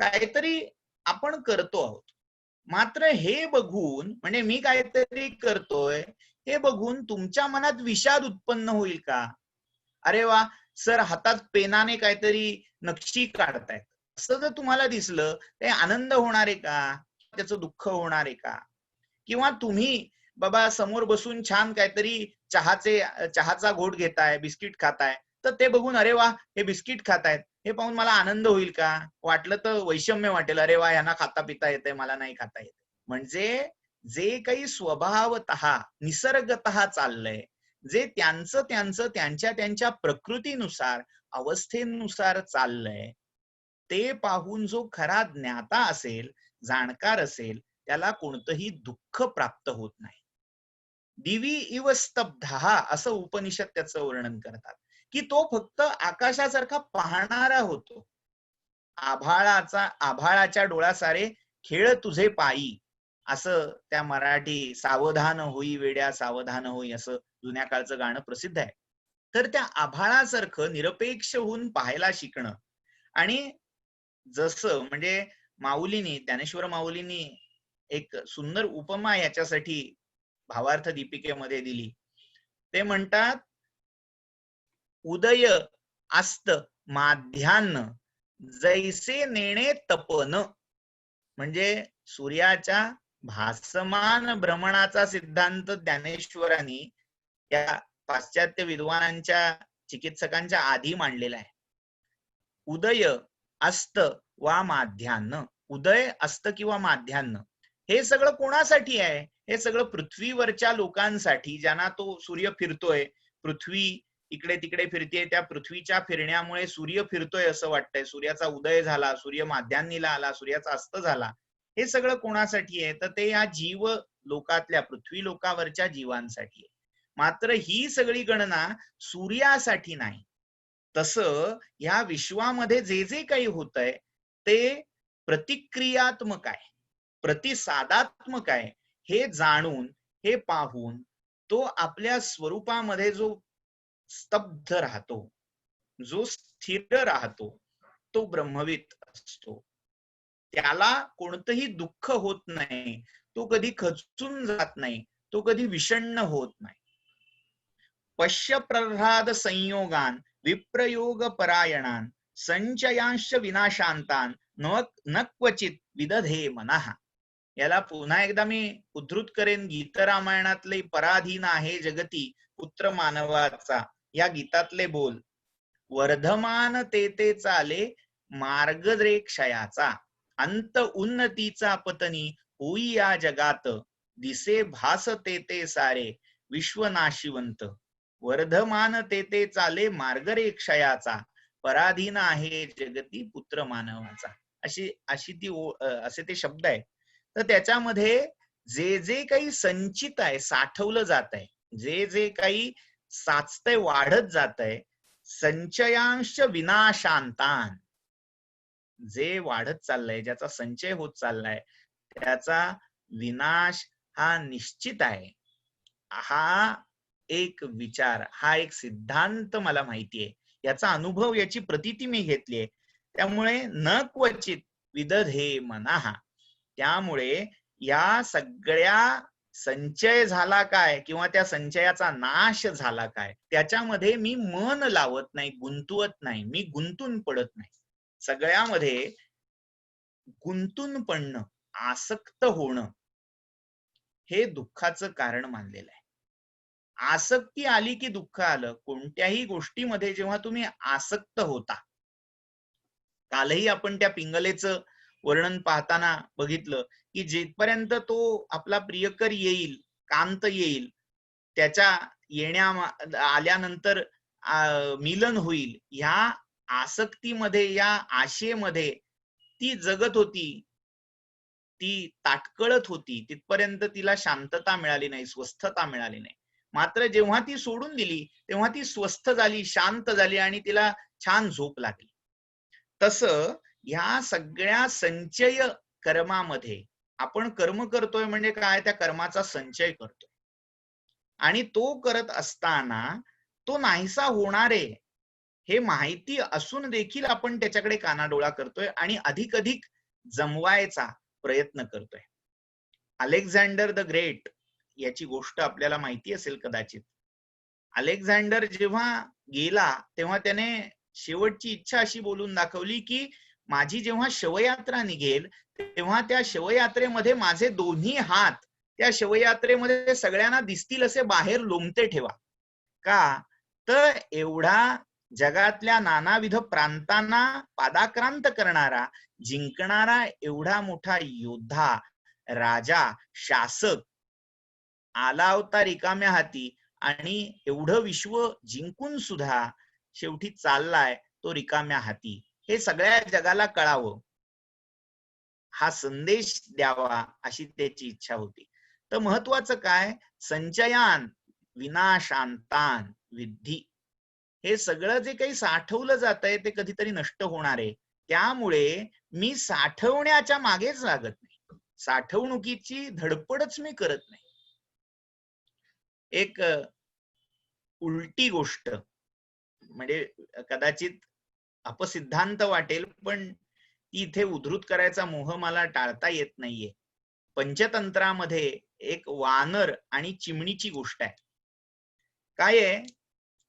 काहीतरी आपण करतो आहोत. मात्र हे बघून, म्हणजे मी काहीतरी करतोय हे बघून तुमच्या मनात विषाद उत्पन्न होईल का? अरे वा, सर हातात पेनाने काहीतरी नक्षी काढतायत, असं जर तुम्हाला दिसलं ते आनंद होणार आहे का? त्याचं दुःख होणार आहे का? किंवा तुम्ही बाबा समोर बसून छान काहीतरी चहाचा घोट घेताय, बिस्किट खाताय, तर ते बघून अरे वा हे बिस्किट खातायत, हे पाहून मला आनंद होईल का? वाटलं तर वैषम्य वाटेल, अरे वा यांना खाता पिता येते, मला नाही खाता येत. म्हणजे जे काही स्वभावतः, निसर्गतः चाललंय, जे त्यांचं त्यांच्या त्यांच्या प्रकृतीनुसार, अवस्थेनुसार चाललंय, ते पाहून जो खरा ज्ञाता असेल, जाणकार असेल, त्याला कोणतंही दुःख प्राप्त होत नाही. दिवी इव स्तब्धा असं उपनिषद त्याचं वर्णन करतात, की तो फक्त आकाशासारखा पाहणारा होतो. आभाळाच्या डोळ्यासारे खेळ तुझे पायी, असं त्या मराठी सावधान होई वेड्या सावधान होई असं जुन्या काळचं गाणं प्रसिद्ध आहे. तर त्या आभाळासारखं निरपेक्ष होऊन पाहायला शिकणं. आणि जसं म्हणजे ज्ञानेश्वर माऊलींनी एक सुंदर उपमा याच्यासाठी भावार्थ दीपिकेमध्ये दिली. ते म्हणतात, उदय अस्त माध्यान्ह जैसे नेणे तपन. म्हणजे सूर्याच्या भासमान भ्रमणाचा सिद्धांत ज्ञानेश्वरांनी या पाश्चात्य विद्वानांच्या चिकित्सकांच्या आधी मांडलेला आहे. उदय अस्त वा माध्यान्ह, उदय अस्त किंवा माध्यान्ह हे सगळं कोणासाठी आहे? हे सगळं पृथ्वीवरच्या लोकांसाठी, ज्यांना तो सूर्य फिरतोय, पृथ्वी इकडे तिकडे फिरते, त्या पृथ्वीच्या फिरण्यामुळे सूर्य फिरतोय असं वाटतंय. सूर्याचा उदय झाला, सूर्य माध्यान्नीला आला, सूर्याचा अस्त झाला. हे सगळं कोणासाठी आहे? तर ते या जीव लोकातल्या पृथ्वी लोकावरच्या जीवांसाठी आहे. मात्र ही सगळी गणना सूर्यासाठी नाही. तसं या विश्वामध्ये जे जे काही होत आहे ते प्रतिक्रियात्मक आहे, प्रतिसादात्मक आहे. हे जाणून, हे पाहून तो आपल्या स्वरूपामध्ये जो स्तब्ध राहतो, जो स्थिर राहतो, तो ब्रह्मवित असतो. त्याला कोणतंही दुःख होत नाही, तो कधी खचून जात नाही, तो कधी विषण्ण होत नाही. पश्य प्रह्लाद संयोगान विप्रयोग परायणान संचयांश विनाशांतान न क्वचित विदधे मनः. याला पुन्हा एकदा मी उद्धृत करेन. गीतरामायणातले पराधीन आहे जगती पुत्र मानवाचा या गीतातले बोल. वर्धमान ते चाले मार्गद्रे क्षयाचा, अंत उन्नतीचा पतनी होई या जगात, दिसे भास ते सारे विश्वनाशिवंत. वर्धमान ते चाले मार्गरे क्षयाचा, पराधीन आहे जगती पुत्र मानवाचा. अशी ती असे ते शब्द आहे. तर त्याच्यामध्ये जे जे काही संचित आहे, साठवलं जात आहे, जे जे काही साचतंय, वाढत जात आहे, संचयांश विनाशांतान, जे वाढत चाललंय, ज्याचा संचय होत चाललाय, त्याचा विनाश हा निश्चित आहे. हा एक विचार, हा एक सिद्धांत मला माहिती आहे. याचा अनुभव, याची प्रतीती मी घेतली आहे. त्यामुळे न क्वचित विदधे मनः. त्यामुळे या सगळ्या संचय झाला काय किंवा त्या संचयाचा नाश झाला काय, त्याच्यामध्ये मी मन लावत नाही, गुंतवत नाही, मी गुंतून पडत नाही. सगळ्यामध्ये गुंतून पडणं, आसक्त होणं हे दुःखाचं कारण मानलेलं आहे. आसक्ती आली की दुःख आलं. कोणत्याही गोष्टीमध्ये जेव्हा तुम्ही आसक्त होता, कालही आपण त्या पिंगलेचं वर्णन पाहताना बघितलं की जिथपर्यंत तो आपला प्रियकर येईल, कांत येईल, त्याच्या आल्यानंतर मिलन होईल, ह्या आसक्तीमध्ये, या आशेमध्ये ती जगत होती, ती ताटकळत होती. तिथपर्यंत तिला शांतता मिळाली नाही, स्वस्थता मिळाली नाही. मात्र जेव्हा ती सोडून दिली तेव्हा ती स्वस्थ झाली, शांत झाली आणि तिला छान झोप लागली. तसं ह्या सगळ्या संचय कर्मामध्ये आपण कर्म करतोय म्हणजे काय, त्या कर्माचा संचय करतोय. आणि तो करत असताना तो नाहीसा होणार आहे हे माहिती असून देखील आपण त्याच्याकडे कानाडोळा करतोय आणि अधिक जमवायचा प्रयत्न करतोय. अलेक्झांडर द ग्रेट याची गोष्ट आपल्याला माहिती असेल कदाचित. अलेक्झांडर जेव्हा गेला तेव्हा त्याने शेवटची इच्छा अशी बोलून दाखवली की माझी जेव्हा शवयात्रा निघेल तेव्हा त्या शवयात्रेमध्ये माझे दोन्ही हात त्या शवयात्रेमध्ये सगळ्यांना दिसतील असे बाहेर लोंबते ठेवा. का तर एवढा जगातल्या नानाविध प्रांतांना पादाक्रांत करणारा, जिंकणारा एवढा मोठा योद्धा, राजा, शासक आला होता रिकाम्या हाती आणि एवढं विश्व जिंकून सुद्धा शेवटी चाललाय तो रिकाम्या हाती, हे सगळ्या जगाला कळावं. हा संदेश द्यावा अशी त्याची इच्छा होती. तर महत्वाचं काय, संचयान विनाशांतान विद्धी, हे सगळं जे काही साठवलं जात आहे ते कधीतरी नष्ट होणार आहे. त्यामुळे मी साठवण्याच्या मागेच लागत नाही, साठवणुकीची धडपडच मी करत नाही. एक उलटी गोष्ट, म्हणजे कदाचित अपसिद्धांत वाटेल, पण ती इथे उद्धृत करायचा मोह मला टाळता येत नाहीये. पंचतंत्रामध्ये एक वानर आणि चिमणीची गोष्ट आहे. काय आहे,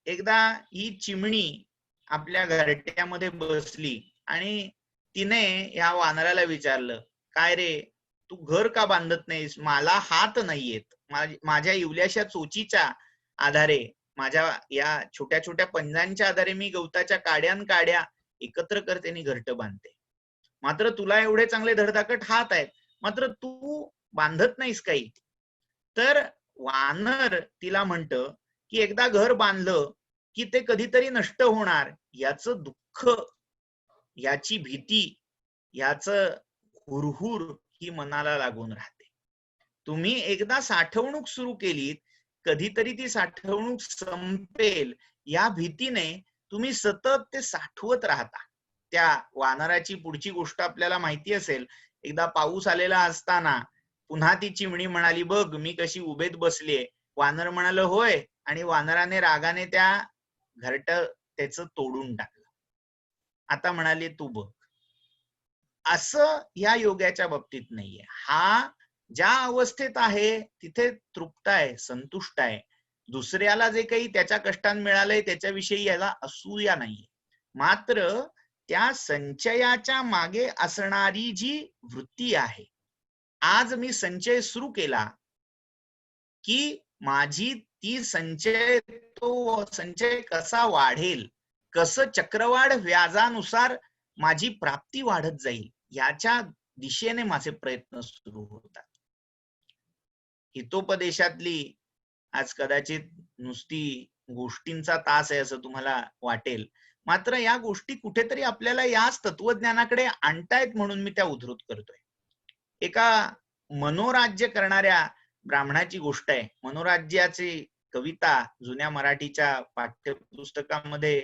एकदा ही चिमणी आपल्या घरट्यामध्ये बसली आणि तिने या वानराला विचारलं, काय रे, तू घर का बांधत नाहीस, मला हात नाहीयेत, माझ्या इवल्याशा चोचीच्या आधारे, माझ्या या छोट्या छोट्या पंजांच्या आधारे मी गवताच्या काड्या एकत्र करते आणि घरट बांधते, मात्र तुला एवढे चांगले धडधाकट हात आहेत, मात्र तू बांधत नाहीस काही. तर वानर तिला म्हणतं की एकदा घर बांधलं की ते कधीतरी नष्ट होणार, याचं दुःख, याची भीती, याचं हुरहुर ही मनाला लागून राहते. तुम्ही एकदा साठवणूक सुरू केलीत, कधीतरी ती साठवणूक संपेल या भीतीने तुम्ही सतत ते साठवत राहता. त्या वानराची पुढची गोष्ट आपल्याला माहिती असेल. एकदा पाऊस आलेला असताना पुन्हा ती चिमणी म्हणाली, बघ मी कशी उभेत बसलीये. वानर म्हणाल होय, आणि वानराने रागाने त्या घरट त्याचं तोडून टाकलं. आता म्हणाले तू बघ. असं या योगाच्या बाबतीत नाहीये. हा ज्या अवस्थेत आहे तिथे तृप्त आहे, संतुष्ट आहे. दुसऱ्याला जे काही त्याच्या कष्टाने मिळालंय त्याच्याविषयी याला असूया नाहीये. मात्र त्या संचयाच्या मागे असणारी जी वृत्ती आहे, आज मी संचय सुरू केला की माझी ती तो संचय कसा वाढेल, कसं चक्रवाढ व्याजानुसार माझी प्राप्ती वाढत जाईल, याच्या दिशेने माझे प्रयत्न सुरू होतात. हितोपदेशातली आज कदाचित नुसती गोष्टींचा तास आहे असं तुम्हाला वाटेल, मात्र या गोष्टी कुठेतरी आपल्याला याच तत्वज्ञानाकडे आणतायत म्हणून मी त्या उद्धृत करतोय. एका मनोराज्य करणाऱ्या ब्राह्मणाची गोष्ट आहे. मनोराज्याची कविता जुन्या मराठीच्या पाठ्यपुस्तकामध्ये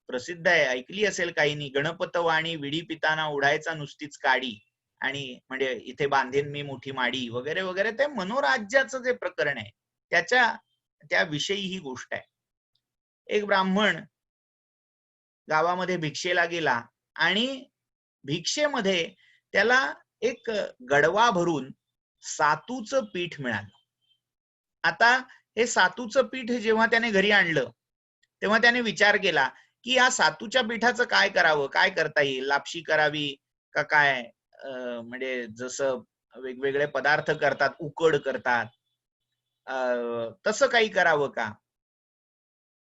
प्रसिद्ध आहे, ऐकली असेल काहींनी. गणपत वाणी विडी पिताना उडायचा नुसतीच काडी, आणि म्हणजे इथे बांधेन मी मोठी माडी वगैरे वगैरे. ते मनोराज्याचं जे प्रकरण आहे त्याविषयी ही गोष्ट आहे. एक ब्राह्मण गावामध्ये भिक्षेला गेला आणि भिक्षेमध्ये त्याला एक गडवा भरून सातूचं पीठ मिळालं. आता हे सातूचं पीठ जेव्हा त्याने घरी आणलं तेव्हा त्याने विचार केला की या सातूच्या पिठाचं काय करावं, काय करता येईल, लापशी करावी का काय, म्हणजे जसं वेगवेगळे पदार्थ करतात, उकड करतात, तसं काही करावं का.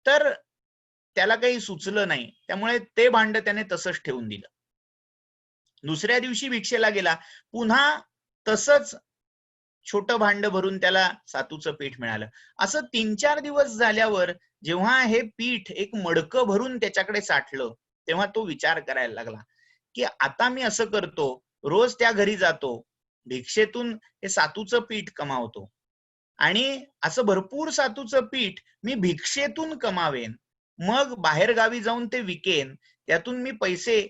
तर त्याला काही सुचलं नाही, त्यामुळे ते भांड त्याने तसंच ठेवून दिलं. दुसऱ्या दिवशी भिक्षेला गेला, पुन्हा तसंच छोटं भांड भरून त्याला सातूचं पीठ मिळालं. असं 3-4 दिवस झाल्यावर जेव्हा हे पीठ एक मडकं भरून त्याच्याकडे साठलं, तेव्हा तो विचार करायला लागला की आता मी असं करतो, रोज त्या घरी जातो, भिक्षेतून हे सातूचं पीठ कमावतो आणि असं भरपूर सातूचं पीठ मी भिक्षेतून कमावेन, मग बाहेर गावी जाऊन ते विकेन, त्यातून मी पैसे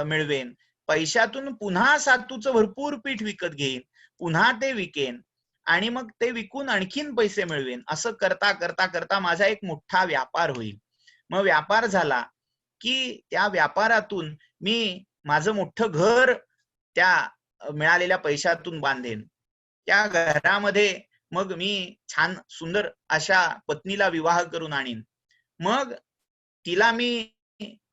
मिळवेन, पैशातून पुन्हा सातूचं भरपूर पीठ विकत घेईन, पुन्हा ते विकेन आणि मग ते विकून आणखीन पैसे मिळवेन. असं करता करता करता माझा एक मोठा व्यापार होईल. मग व्यापार झाला की त्या व्यापारातून मी माझं मोठं घर त्या मिळालेल्या पैशातून बांधेन. त्या घरामध्ये मग मी छान सुंदर अशा पत्नीला विवाह करून आणीन. मग तिला मी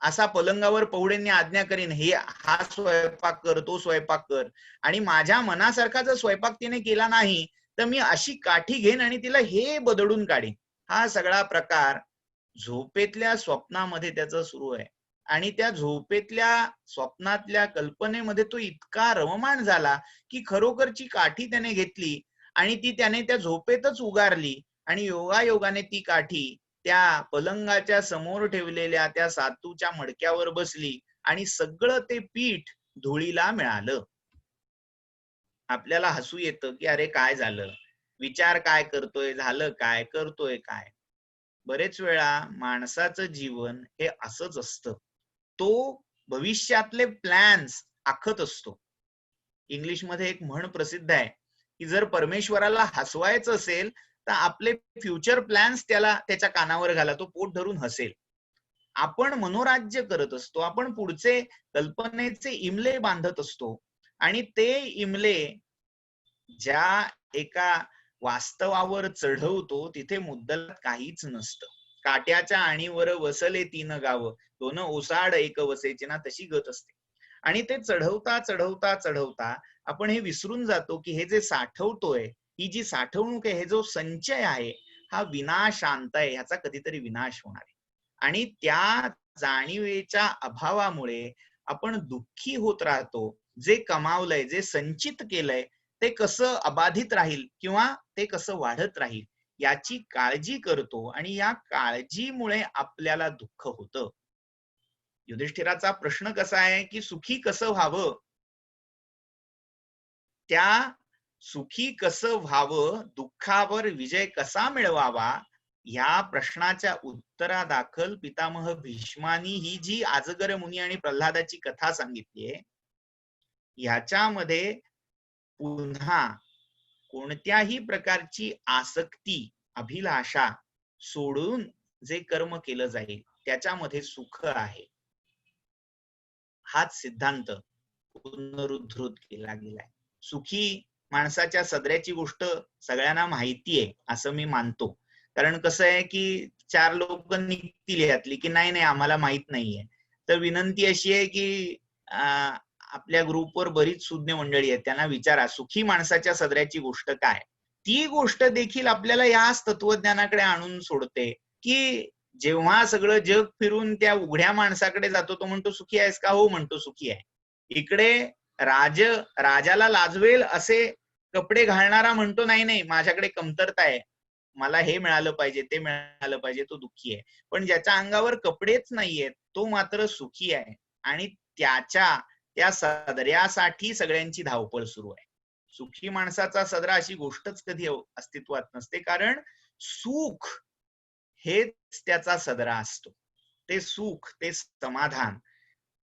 असा पलंगावर पौडेंनी आज्ञा करीन, हे हा स्वयंपाक कर, तो स्वयंपाक कर, आणि माझ्या मनासारखा जर स्वयंपाक तिने केला नाही तर मी अशी काठी घेईन आणि तिला हे बदडून काढीन. हा सगळा प्रकार झोपेतल्या स्वप्नामध्ये त्याचं सुरू आहे. आणि त्या झोपेतल्या स्वप्नातल्या कल्पनेमध्ये तो इतका रममाण झाला की खरोखरची काठी त्याने घेतली आणि ती त्याने त्या झोपेतच उगारली आणि योगायोगाने ती काठी त्या पलंगाच्या समोर ठेवलेल्या त्या सातूच्या मडक्यावर बसली आणि सगळं ते पीठ धुळीला मिळालं. आपल्याला हसू येतं की अरे काय झालं, विचार काय करतोय, झालं काय, करतोय काय. बरेच वेळा माणसाचं जीवन हे असंच असतं. तो भविष्यातले प्लॅन्स आखत असतो. इंग्लिशमध्ये एक म्हण प्रसिद्ध आहे की जर परमेश्वराला हसवायचं असेल तर आपले फ्युचर प्लॅन्स त्याला त्याच्या कानावर घाला, तो पोट धरून हसेल. आपण मनोराज्य करत असतो, आपण पुढचे कल्पनेचे इमले बांधत असतो आणि ते इमले ज्या एका वास्तवावर चढवतो तिथे मुद्दल काहीच नसतं. काट्याच्या आणीवर वसले तीन गाव, दोन ओसाड एक वसेची ना, तशी गत असते. आणि ते चढवता चढवता चढवता आपण हे विसरून जातो की हे जे साठवतोय, ही जी साठवणूक आहे, हे जो संचय आहे, हा विनाशांत आहे, ह्याचा कधीतरी विनाश होणार आहे. आणि त्या जाणीवेच्या अभावामुळे आपण दुःखी होत राहतो. जे कमावलंय, जे संचित केलंय, ते कसं अबाधित राहील किंवा ते कसं वाढत राहील याची काळजी करतो आणि या काळजीमुळे आपल्याला दुःख होतं. युधिष्ठिराचा प्रश्न कसा आहे की सुखी कसं व्हावं, त्या सुखी कसं व्हावं, दुःखावर विजय कसा मिळवावा, या प्रश्नाच्या उत्तरादाखल पितामह भीष्मानी ही जी आजगर मुनी आणि प्रल्हादाची कथा सांगितली आहे, ह्याच्यामध्ये पुन्हा कोणत्याही प्रकारची आसक्ती, अभिलाषा सोडून जे कर्म केलं जाईल त्याच्यामध्ये सुख आहे, हाच सिद्धांत पुनरुद्धृत केला गेलाय. सुखी माणसाच्या सदऱ्याची गोष्ट सगळ्यांना माहिती आहे असं मी मानतो. कारण कसं आहे की 4 लोक निघतील यातली की नाही नाही आम्हाला माहित नाहीये. तर विनंती अशी आहे की आपल्या ग्रुपवर बरीच सुज्ञ मंडळी आहेत, त्यांना विचारा सुखी माणसाच्या सदऱ्याची गोष्ट काय. ती गोष्ट देखील आपल्याला याच तत्वज्ञानाकडे आणून सोडते की जेव्हा सगळं जग फिरून त्या उघड्या माणसाकडे जातो, तो म्हणतो सुखी आहेस का, हो म्हणतो सुखी आहे. इकडे राजाला लाजवेल असे कपडे घालणारा म्हणतो नाही नाही माझ्याकडे कमतरता आहे, मला हे मिळालं पाहिजे, ते मिळालं पाहिजे, तो दुःखी आहे. पण ज्याच्या अंगावर कपडेच नाहीयेत तो मात्र सुखी आहे आणि त्या सदऱ्यासाठी सगळ्यांची धावपळ सुरू आहे. सुखी माणसाचा सदरा अशी गोष्टच कधी अस्तित्वात नसते, कारण सुख हेच त्याचा सदरा असतो. ते सुख, ते समाधान,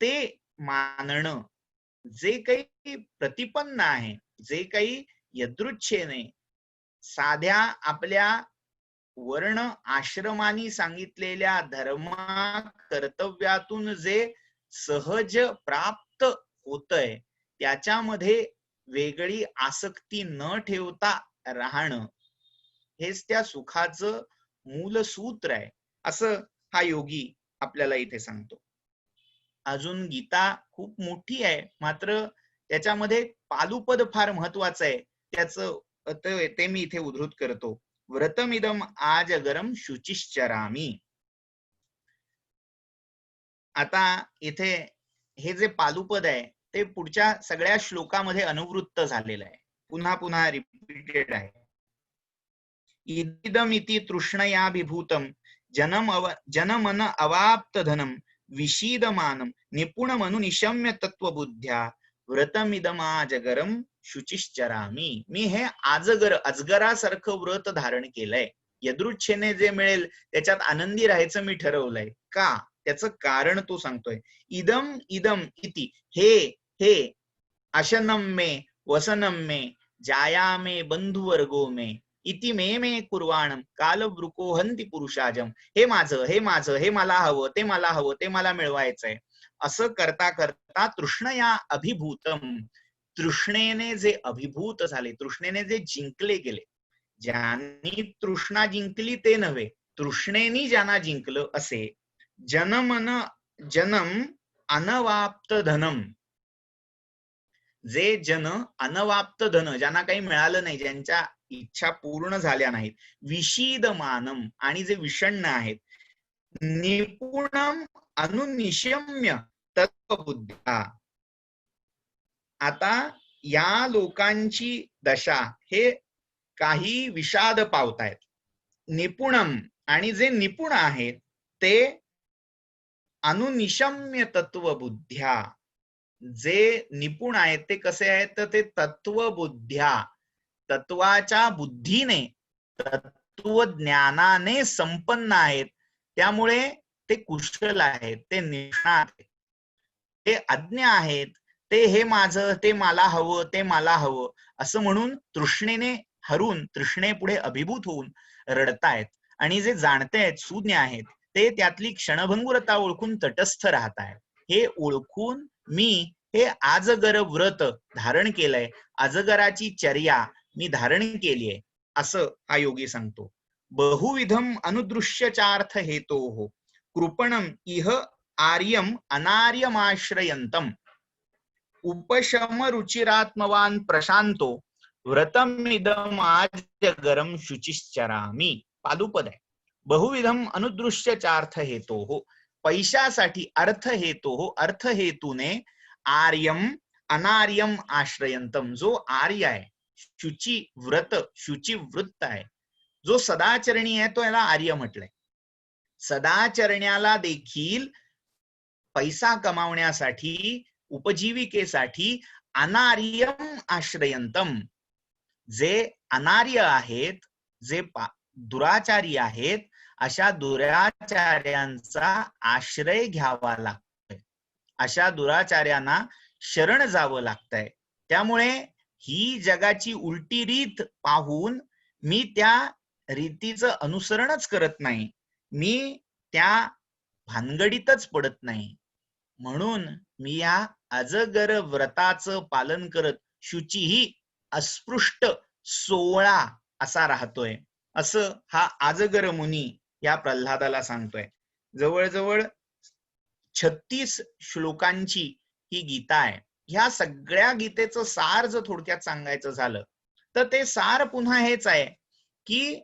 ते मानणं जे काही प्रतिपन्न आहे, जे काही यदृच्छेने साध्या आपल्या वर्ण आश्रमानी सांगितलेल्या धर्मा कर्तव्यातून जे सहज प्राप्त होतंय त्याच्यामध्ये वेगळी आसक्ती न ठेवता राहणं, हेच त्या सुखाचं मूल सूत्र आहे असं हा योगी आपल्याला इथे सांगतो. अजून गीता खूप मोठी आहे, मात्र त्याच्यामध्ये पालुपद फार महत्वाचं आहे, त्याचं ते मी इथे उद्धृत करतो. व्रतमिदम आजगरम शुचिश्चरामी. आता इथे हे जे पालुपद आहे ते पुढच्या सगळ्या श्लोकामध्ये अनुवृत्त झालेलं आहे, पुन्हा पुन्हा रिपीटेड आहे. इदमिति तृष्णयाभिभूतम जनमन अवाप्त धनम विशीदमानम निपुणमनु निशम्य तत्वबुद्ध्या व्रतमिदमाजगरम शुचिश्चरामी. मी हे अजगरासारखं व्रत धारण केलंय. यदृच्छेने जे मिळेल त्याच्यात आनंदी राहायचं मी ठरवलंय. का? त्याचं कारण तो सांगतोय. इदम इदम इति, हे अशनम मे वसनम मे जायामे बंधुवर्गो मे इति मे मे कुर्वाणम कालवृकोहंती पुरुषाजम. हे माझं, हे माझं, हे मला हवं, ते मला हवं, ते मला मिळवायचंय, असं करता करता तृष्णया अभिभूतम, तृष्णेने जे अभिभूत झाले, तृष्णेने जे जिंकले गेले. ज्यांनी तृष्णा जिंकली ते नव्हे, तृष्णेनी ज्यांना जिंकलं असे. जनम अनवाप्त धनम, जे जन अनवाप्त धन, ज्यांना काही मिळालं नाही, ज्यांच्या इच्छा पूर्ण झाल्या नाहीत. विशीदमानम, आणि जे विषण्ण आहेत. निपुणम अनुनिशम्य तत्वबुद्ध्या. आता या लोकांची दशा हे काही विषाद पावतायत. निपुणम, आणि जे निपुण आहेत ते अनुनिशम्य तत्वबुद्ध्या, जे निपुण आहेत ते कसे आहेत, तर ते तत्वबुद्ध्या, तत्वाच्या बुद्धीने, तत्वज्ञानाने संपन्न आहेत. त्यामुळे ते कुशल आहेत, ते निष्णात आहेत. ते अज्ञ आहेत, ते हे माझं, ते मला हवं, ते मला हवं असं म्हणून तृष्णेने हरून, तृष्णेपुढे अभिभूत होऊन रडतायत. आणि जे जाणतायत, सुज्ञ आहेत, ते त्यातली क्षणभंगुरता ओळखून तटस्थ राहतायत. हे ओळखून मी हे आजगर व्रत धारण केलंय, अजगराची चर्या मी धारण केलीये, असं हा योगी सांगतो. बहुविधम अनुदृश्यचार्थ हेतोः कृपणम इह आर्यम अनार्यमाश्रयन्तम उपशम रुचिरात्मवान प्रशांतो व्रतमिदम आजगरम शुचिश्चरामी. पादुपद आहे. बहुविधम अनुदृश्यचार्थ हेतोः, पैशासाठी अर्थ हेतोः, अर्थ हेतूने आर्यम अनार्यम आश्रयंतम, जो आर्य आहे, शुची व्रत, शुची वृत्त आहे, जो सदाचरणी आहे, तो याला आर्य म्हटलंय. सदाचरण्याला देखील पैसा कमावण्यासाठी, उपजीविकेसाठी अनार्यम आश्रयंतम, जे अनार्य आहेत, जे दुराचारी आहेत, अशा दुराचार्यांचा आश्रय घ्यावा लागतोय, अशा दुराचार्यांना शरण जावं लागतंय. त्यामुळे ही जगाची उलटी रीत पाहून मी त्या रीतीचं अनुसरणच करत नाही, मी त्या भानगडीतच पडत नाही. म्हणून मी या अजगर व्रताचं पालन करत शुचीही अस्पृष्ट 16 असा राहतोय, असं हा अजगर मुनी या प्रल्हादाला सांगतोय. जवळजवळ 36 श्लोकांची ही गीता आहे. ह्या सगळ्या गीतेचं सार जर थोडक्यात सांगायचं झालं तर ते सार पुन्हा हेच आहे की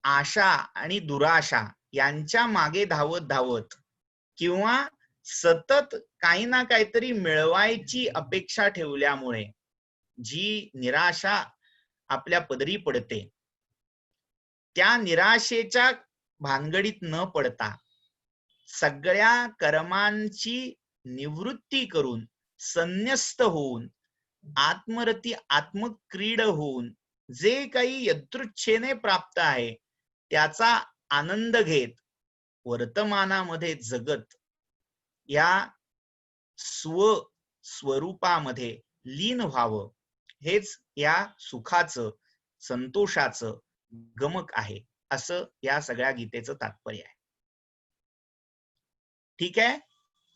आशा आणि दुराशा यांच्या मागे धावत धावत किंवा सतत काही ना काहीतरी मिळवायची अपेक्षा ठेवल्यामुळे जी निराशा आपल्या पदरी पडते, त्या निराशेच्या भानगडीत न पडता सगळ्या कर्मांची निवृत्ती करून, संन्यस्त होऊन, आत्मरती आत्मक्रीड होऊन जे काही यदृच्छेने प्राप्त आहे त्याचा आनंद घेत वर्तमानामध्ये जगत या स्वरूपामध्ये लीन व्हावं, हेच या सुखाचं, संतोषाचं गमक आहे, असं या सगळ्या गीतेचं तात्पर्य आहे. ठीक आहे,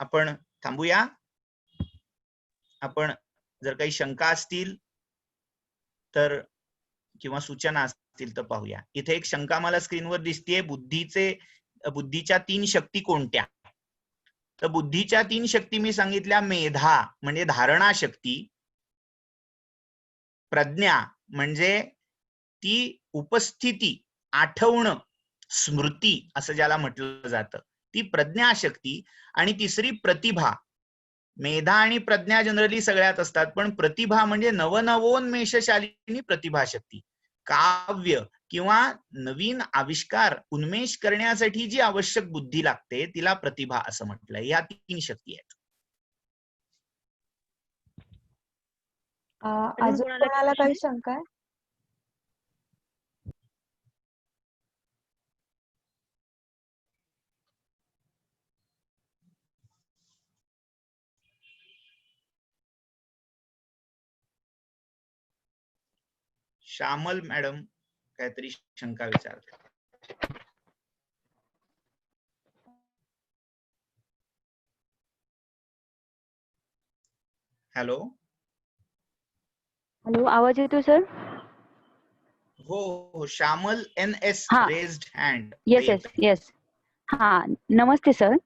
आपण थांबूया. आपण जर काही शंका असतील तर किंवा सूचना असतील तर पाहूया. इथे एक शंका मला स्क्रीनवर दिसतेय, बुद्धीच्या 3 शक्ती कोणत्या? तर बुद्धीच्या 3 शक्ती मी सांगितल्या. मेधा म्हणजे धारणा शक्ती, प्रज्ञा म्हणजे ती उपस्थिती, आठवणं, स्मृती असं ज्याला म्हटलं जातं, ती प्रज्ञाशक्ती, आणि तिसरी प्रतिभा. मेधा आणि प्रज्ञा जनरली सगळ्यात असतात, पण प्रतिभा म्हणजे नवनवोन्मेषशालिनी प्रतिभाशक्ती. काव्य किंवा नवीन आविष्कार, उन्मेष करण्यासाठी जी आवश्यक बुद्धी लागते तिला प्रतिभा असं म्हटलंय. या 3 शक्ती आहेत. अजून कोणाला काही शंका आहे? श्यामल मॅडम काहीतरी शंका विचारते. हॅलो हॅलो, आवाज येतो सर? हो, Shyamal NS raised hand. Yes yes yes. हा, नमस्ते सर.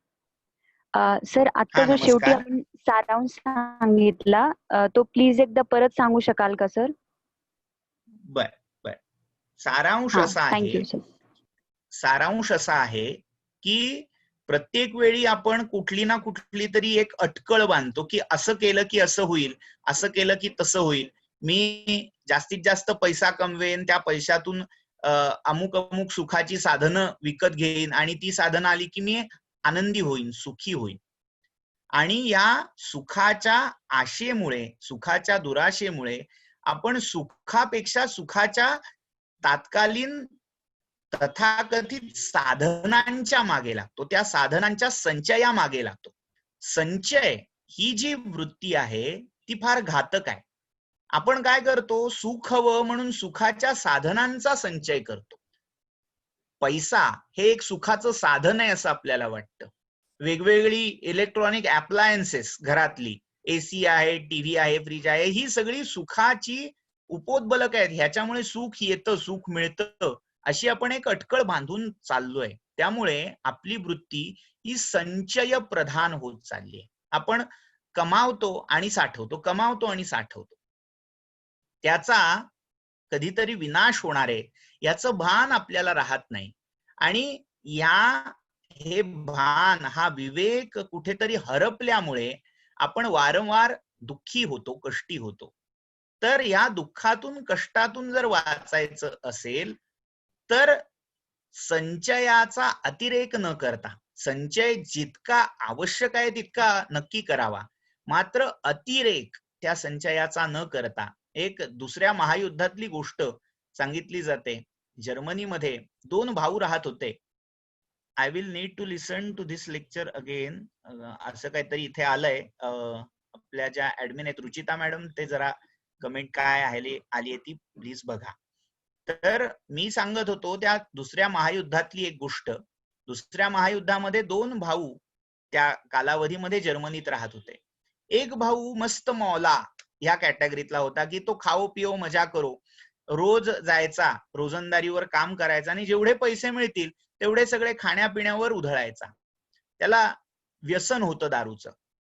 सर आता जो शेवटी आपण सारांश सांगितला तो प्लीज एकदा परत सांगू शकाल का सर? बर. सारांश असा आहे की प्रत्येक वेळी आपण कुठली ना कुठली तरी एक अटकळ बांधतो की असं केलं की असं होईल, असं केलं की तसं होईल, मी जास्तीत जास्त पैसा कमवेन, त्या पैशातून अमुक अमुक सुखाची साधनं विकत घेईन आणि ती साधनं आली की मी आनंदी होईन, सुखी होईन. आणि या सुखाच्या आशेमुळे, सुखाच्या दुराशेमुळे आपण सुखापेक्षा सुखाच्या तात्कालीन तथाकथित साधनांच्या मागे लागतो, त्या साधनांच्या संचया मागे लागतो. संचय ही जी वृत्ती आहे ती फार घातक आहे. आपण काय करतो, सुख हवं म्हणून सुखाच्या साधनांचा संचय करतो. पैसा हे एक सुखाचं साधन आहे असं आपल्याला वाटतं. वेगवेगळी इलेक्ट्रॉनिक अप्लायन्सेस घरातली, एसी आहे, टीव्ही आहे, फ्रीज आहे, ही सगळी सुखाची उपोद्बलक आहेत. ह्याच्यामुळे सुख येतं, सुख मिळतं, अशी आपण एक अटकळ बांधून चाललोय. त्यामुळे आपली वृत्ती ही संचय प्रधान होत चालली आहे. आपण कमावतो आणि साठवतो, कमावतो आणि साठवतो. त्याचा कधीतरी विनाश होणार आहे याचं भान आपल्याला राहत नाही. आणि हे भान, हा विवेक कुठेतरी हरपल्यामुळे आपण वारंवार दुःखी होतो, कष्टी होतो. तर या दुःखातून, कष्टातून जर वाचायचं असेल तर संचयाचा अतिरेक न करता, संचय जितका आवश्यक आहे तितका नक्की करावा, मात्र अतिरेक त्या संचयाचा न करता. एक दुसऱ्या महायुद्धातली गोष्ट सांगितली जाते. जर्मनीमध्ये 2 भाऊ राहत होते. I will need to listen to this lecture again, असं काहीतरी इथे आलंय. आपल्या ज्या ऍडमिन आहेत रुचिता मॅडम, ते जरा कमेंट काय आली आहे ती प्लीज बघा. तर मी सांगत होतो त्या दुसऱ्या महायुद्धातली एक गोष्ट. दुसऱ्या महायुद्धामध्ये 2 भाऊ त्या कालावधीमध्ये जर्मनीत राहत होते. एक भाऊ मस्त मौला ह्या कॅटेगरीतला होता की तो खाओ पिओ मजा करो, रोज जायचा, रोजंदारीवर काम करायचा आणि जेवढे पैसे मिळतील तेवढे सगळे खाण्यापिण्यावर उधळायचा. त्याला व्यसन होतं दारूचं.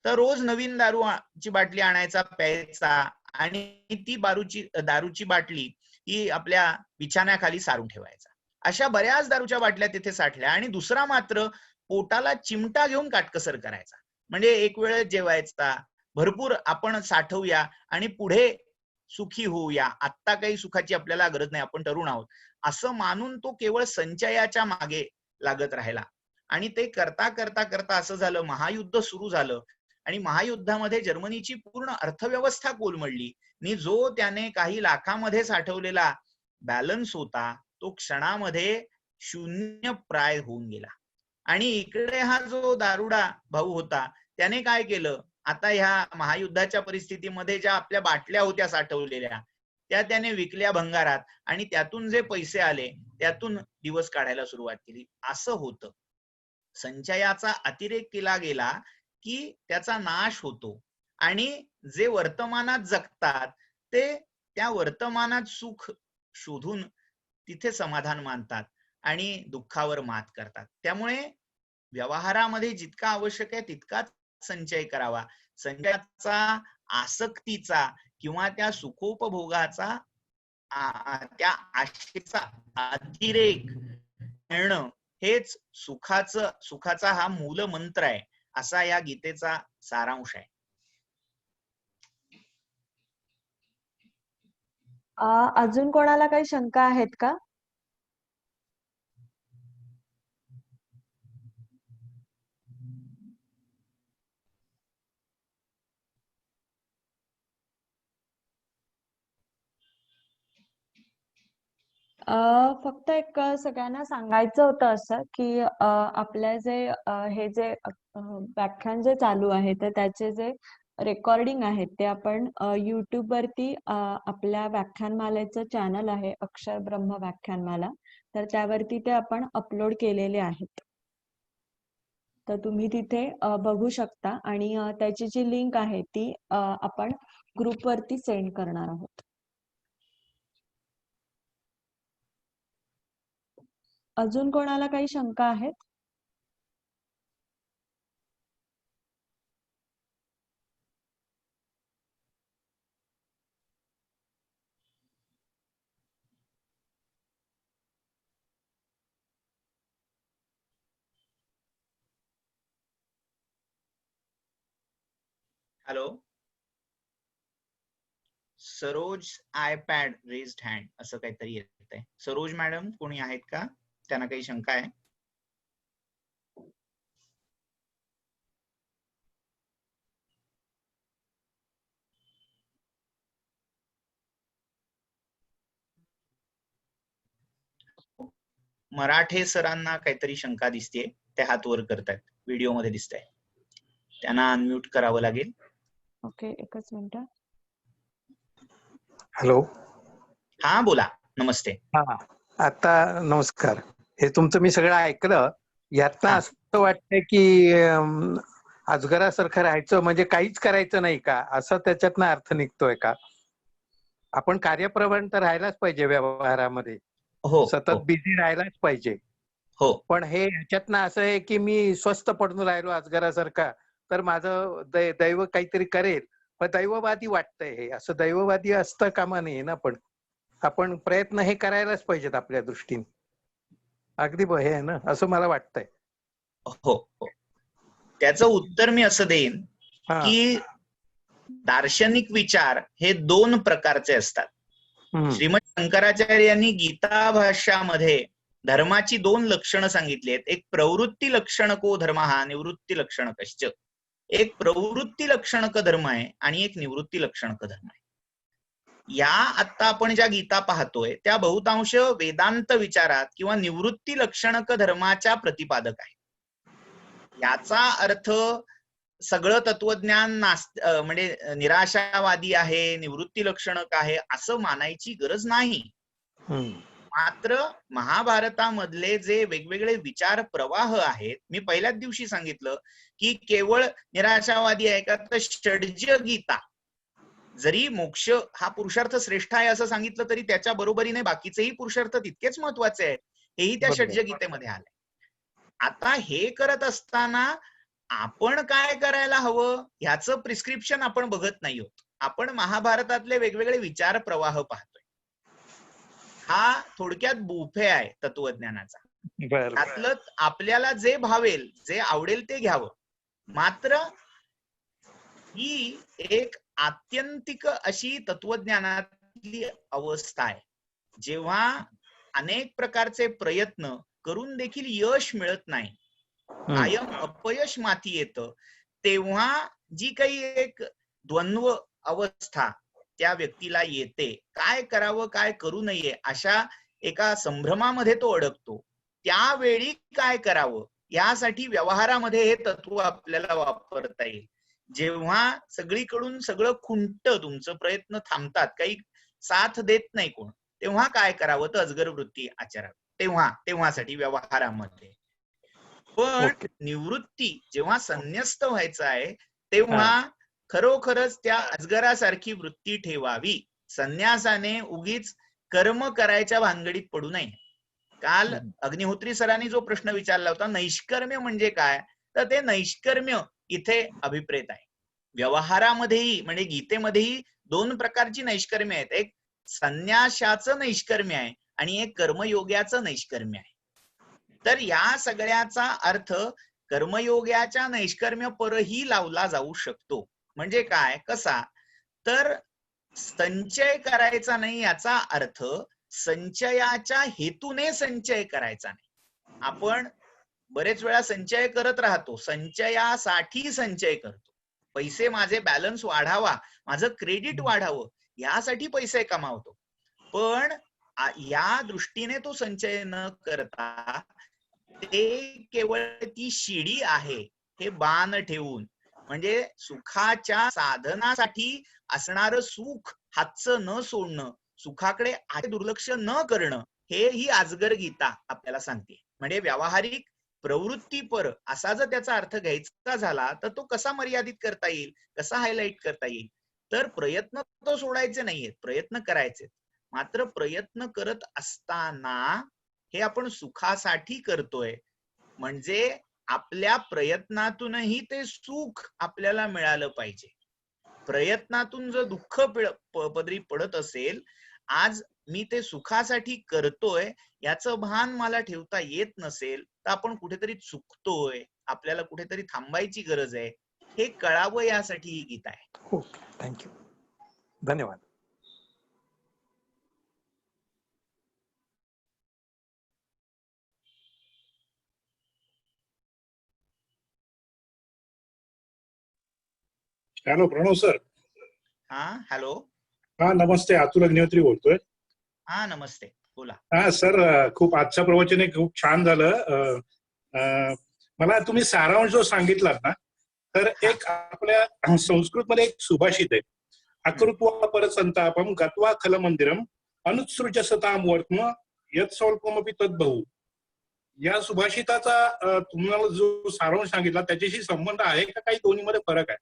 तर रोज नवीन दारूची बाटली आणायचा, प्यायचा आणि ती दारूची बाटली ही आपल्या बिछाण्याखाली सारून ठेवायचा. अशा बऱ्याच दारूच्या बाटल्या तिथे साठल्या. आणि दुसरा मात्र पोटाला चिमटा घेऊन काटकसर करायचा. म्हणजे एक वेळ जेवायचा, भरपूर आपण साठवूया आणि पुढे सुखी होऊया, आत्ता काही सुखाची आपल्याला गरज नाही, आपण तरुण आहोत, असं मानून तो केवळ संचयाच्या मागे लागत राहिला. आणि ते करता करता करता असं झालं, महायुद्ध सुरू झालं आणि महायुद्धामध्ये जर्मनीची पूर्ण अर्थव्यवस्था कोलमडली आणि जो त्याने काही लाखामध्ये साठवलेला बॅलन्स होता तो क्षणामध्ये शून्य प्राय होऊन गेला. आणि इकडे हा जो दारुडा भाऊ होता त्याने काय केलं, आता ह्या महायुद्धाच्या परिस्थितीमध्ये ज्या आपल्या बाटल्या होत्या साठवलेल्या त्या त्याने विकल्या भंगारात आणि त्यातून जे पैसे आले त्यातून दिवस काढायला सुरुवात केली. असं होतं. संचयाचा अतिरेक केला गेला की त्याचा नाश होतो आणि जे वर्तमानात जगतात ते त्या वर्तमानात सुख शोधून तिथे समाधान मानतात आणि दुःखावर मात करतात. त्यामुळे व्यवहारामध्ये जितका आवश्यक आहे तितकाच संचय करावा. संचयाचा, आसक्तीचा किंवा त्या सुखोपभोगाचा, त्या आशेचा अतिरेक करणं हेच सुखाचा हा मूल मंत्र आहे, असा या गीतेचा सारांश आहे. अजून कोणाला काही शंका आहेत का? फक्त एक सगळ्यांना सांगायचं होतं असं की आपल्या जे हे जे व्याख्यान जे चालू आहे तर त्याचे जे रेकॉर्डिंग आहे ते आपण YouTube वरती आपल्या व्याख्यानमालेचं चॅनल आहे अक्षर ब्रह्म व्याख्यानमाला, तर त्यावरती ते आपण अपलोड केलेले आहेत. तर तुम्ही तिथे बघू शकता आणि त्याची जी लिंक आहे ती आपण ग्रुपवरती सेंड करणार आहोत. अजून कोणाला काही शंका आहेत? Hello, Saroj iPad raised hand असं काहीतरी येत आहे. सरोज मॅडम कोणी आहेत का, त्यांना काही शंका आहे? मराठे सरांना काहीतरी शंका दिसते, ते हात वर करतायत, व्हिडिओ मध्ये दिसत आहे, त्यांना अनम्यूट करावं लागेल. ओके, एकच मिनिट. हॅलो. हा बोला. नमस्ते. हा, आता नमस्कार. हे तुमचं मी सगळं ऐकलं. यातनं हा. असं वाटतंय की अजगरासारखं राहायचं म्हणजे काहीच करायचं नाही का, असं त्याच्यातनं अर्थ निघतोय का? आपण कार्यप्रवण तर राहायलाच पाहिजे व्यवहारामध्ये, हो सतत बिझी राहायलाच पाहिजे. हो. पण हे ह्याच्यातनं असं आहे की मी स्वस्थ पडून राहिलो अजगरासारखा तर माझं दैव काहीतरी करेल, पण दैववादी वाटतंय हे. असं दैववादी असतं कामा नये ना. पण आपण प्रयत्न हे करायलाच पाहिजेत आपल्या दृष्टीने. अगदी हे आहे ना, असं मला वाटतंय. हो हो. त्याचं उत्तर मी असं देईन की दार्शनिक विचार हे 2 प्रकारचे असतात. श्रीमद शंकराचार्य यांनी गीता भाष्यामध्ये धर्माची 2 लक्षणं सांगितली आहेत. एक प्रवृत्ती लक्षणको धर्म हा निवृत्ती लक्षणकश्च. एक प्रवृत्ती लक्षणक धर्म आहे आणि एक निवृत्ती लक्षणक धर्म आहे. या आता आपण ज्या गीता पाहतोय त्या बहुतांश वेदांत विचारात किंवा निवृत्ती लक्षणक धर्माच्या प्रतिपादक आहे. याचा अर्थ सगळं तत्वज्ञान म्हणजे निराशावादी आहे, निवृत्ती लक्षणक आहे असं मानायची गरज नाही. मात्र महाभारतामधले जे वेगवेगळे विचार प्रवाह आहेत, मी पहिल्याच दिवशी सांगितलं की केवळ निराशावादी आहे का, तर षड्ज गीता जरी मोक्ष हा पुरुषार्थ श्रेष्ठ आहे असं सांगितलं तरी त्याच्या बरोबरीने बाकीचेही पुरुषार्थ तितकेच महत्वाचे आहेत, हेही त्या षड्ज गीतेमध्ये आलंय. आता हे करत असताना आपण काय करायला हवं ह्याचं प्रिस्क्रिप्शन आपण बघत नाही आहोत. आपण महाभारतातले वेगवेगळे विचार प्रवाह पाहतोय. हा थोडक्यात बुफे आहे तत्वज्ञानाचा. त्यातलं आपल्याला जे भावेल, जे आवडेल ते घ्यावं. मात्र ही एक आत्यंतिक अशी तत्वज्ञानातली अवस्था आहे, जेव्हा अनेक प्रकारचे प्रयत्न करून देखील यश मिळत नाही, कायम अपयश माथी येतं, तेव्हा जी काही एक द्वंद्व अवस्था त्या व्यक्तीला येते, काय करावं काय करू नये अशा एका संभ्रमामध्ये तो अडकतो. त्यावेळी काय करावं यासाठी व्यवहारामध्ये हे तत्व आपल्याला वापरता येईल. जेव्हा सगळीकडून सगळं खुंटतं, तुमचं प्रयत्न थांबतात, काही साथ देत नाही कोण, तेव्हा काय करावं तर अजगर वृत्ती आचरावी. तेव्हासाठी व्यवहारामध्ये. पण निवृत्ती जेव्हा संन्यस्त व्हायचं आहे तेव्हा खरोखरच त्या अजगरासारखी वृत्ती ठेवावी. संन्यासाने उगीच कर्म करायच्या भानगडीत पडू नये. काल अग्निहोत्री सरांनी जो प्रश्न विचारला होता, नैष्कर्म्य म्हणजे काय, तर ते नैष्कर्म्य इथे अभिप्रेत आहे. व्यवहारामध्येही म्हणजे गीतेमध्येही 2 प्रकारची नैष्कर्म्य आहेत. एक संन्यासाचं नैष्कर्म्य आहे आणि एक कर्मयोग्याचं नैष्कर्म्य आहे. तर या सगळ्याचा अर्थ कर्मयोग्याच्या नैष्कर्म्य परही लावला जाऊ शकतो. म्हणजे काय, कसा, तर संचय करायचा नाही याचा अर्थ संचयाच्या हेतूने संचय करायचा नाही. आपण बरेच वेळा संचय करत राहतो, संचयासाठी संचय करतो. पैसे माझे बॅलन्स वाढावा, माझं क्रेडिट वाढावं यासाठी पैसे कमावतो. पण या दृष्टीने तो संचय न करता ते केवळ ती शिडी आहे हे बाण ठेवून, म्हणजे सुखाच्या साधनासाठी असणारं सुख हातचं न सोडणं, सुखाकडे दुर्लक्ष न करणं, हे ही अजगर गीता आपल्याला सांगते. म्हणजे व्यावहारिक प्रवृत्तीपर असा जर त्याचा अर्थ घ्यायचा झाला तर तो कसा मर्यादित करता येईल, कसा हायलाइट करता येईल, तर प्रयत्न तो सोडायचे नाहीयेत, प्रयत्न करायचे. मात्र प्रयत्न करत असताना हे आपण सुखासाठी करतोय, म्हणजे आपल्या प्रयत्नातूनही ते सुख आपल्याला मिळालं पाहिजे. प्रयत्नातून जर दुःख पदरी पडत असेल, आज मी ते सुखासाठी करतोय याचं भान मला ठेवता येत नसेल, तर आपण कुठेतरी चुकतोय, आपल्याला कुठेतरी थांबायची गरज आहे, हे कळावं यासाठी ही गीता आहे. ओके, थँक्यू, धन्यवाद. Hello, Pranav sir. हा, हॅलो. हा, नमस्ते. अतुल अग्निहोत्री बोलतोय. हा, नमस्ते. बोला. हा सर, खूप आजचं प्रवचन हे खूप छान झालं. मला तुम्ही सारांश जो सांगितलात ना, तर एक आपल्या संस्कृत मध्ये एक सुभाषित आहे, अकृत्वा परसंतापम गत्वा खल मंदिरम अनुत्सृजसताम वर्त्म यत् स्वल्पमपि तद्बहु. या सुभाषिताचा तुम्हाला जो सारांश सांगितला त्याच्याशी संबंध आहे का, काही दोन्हीमध्ये फरक आहे?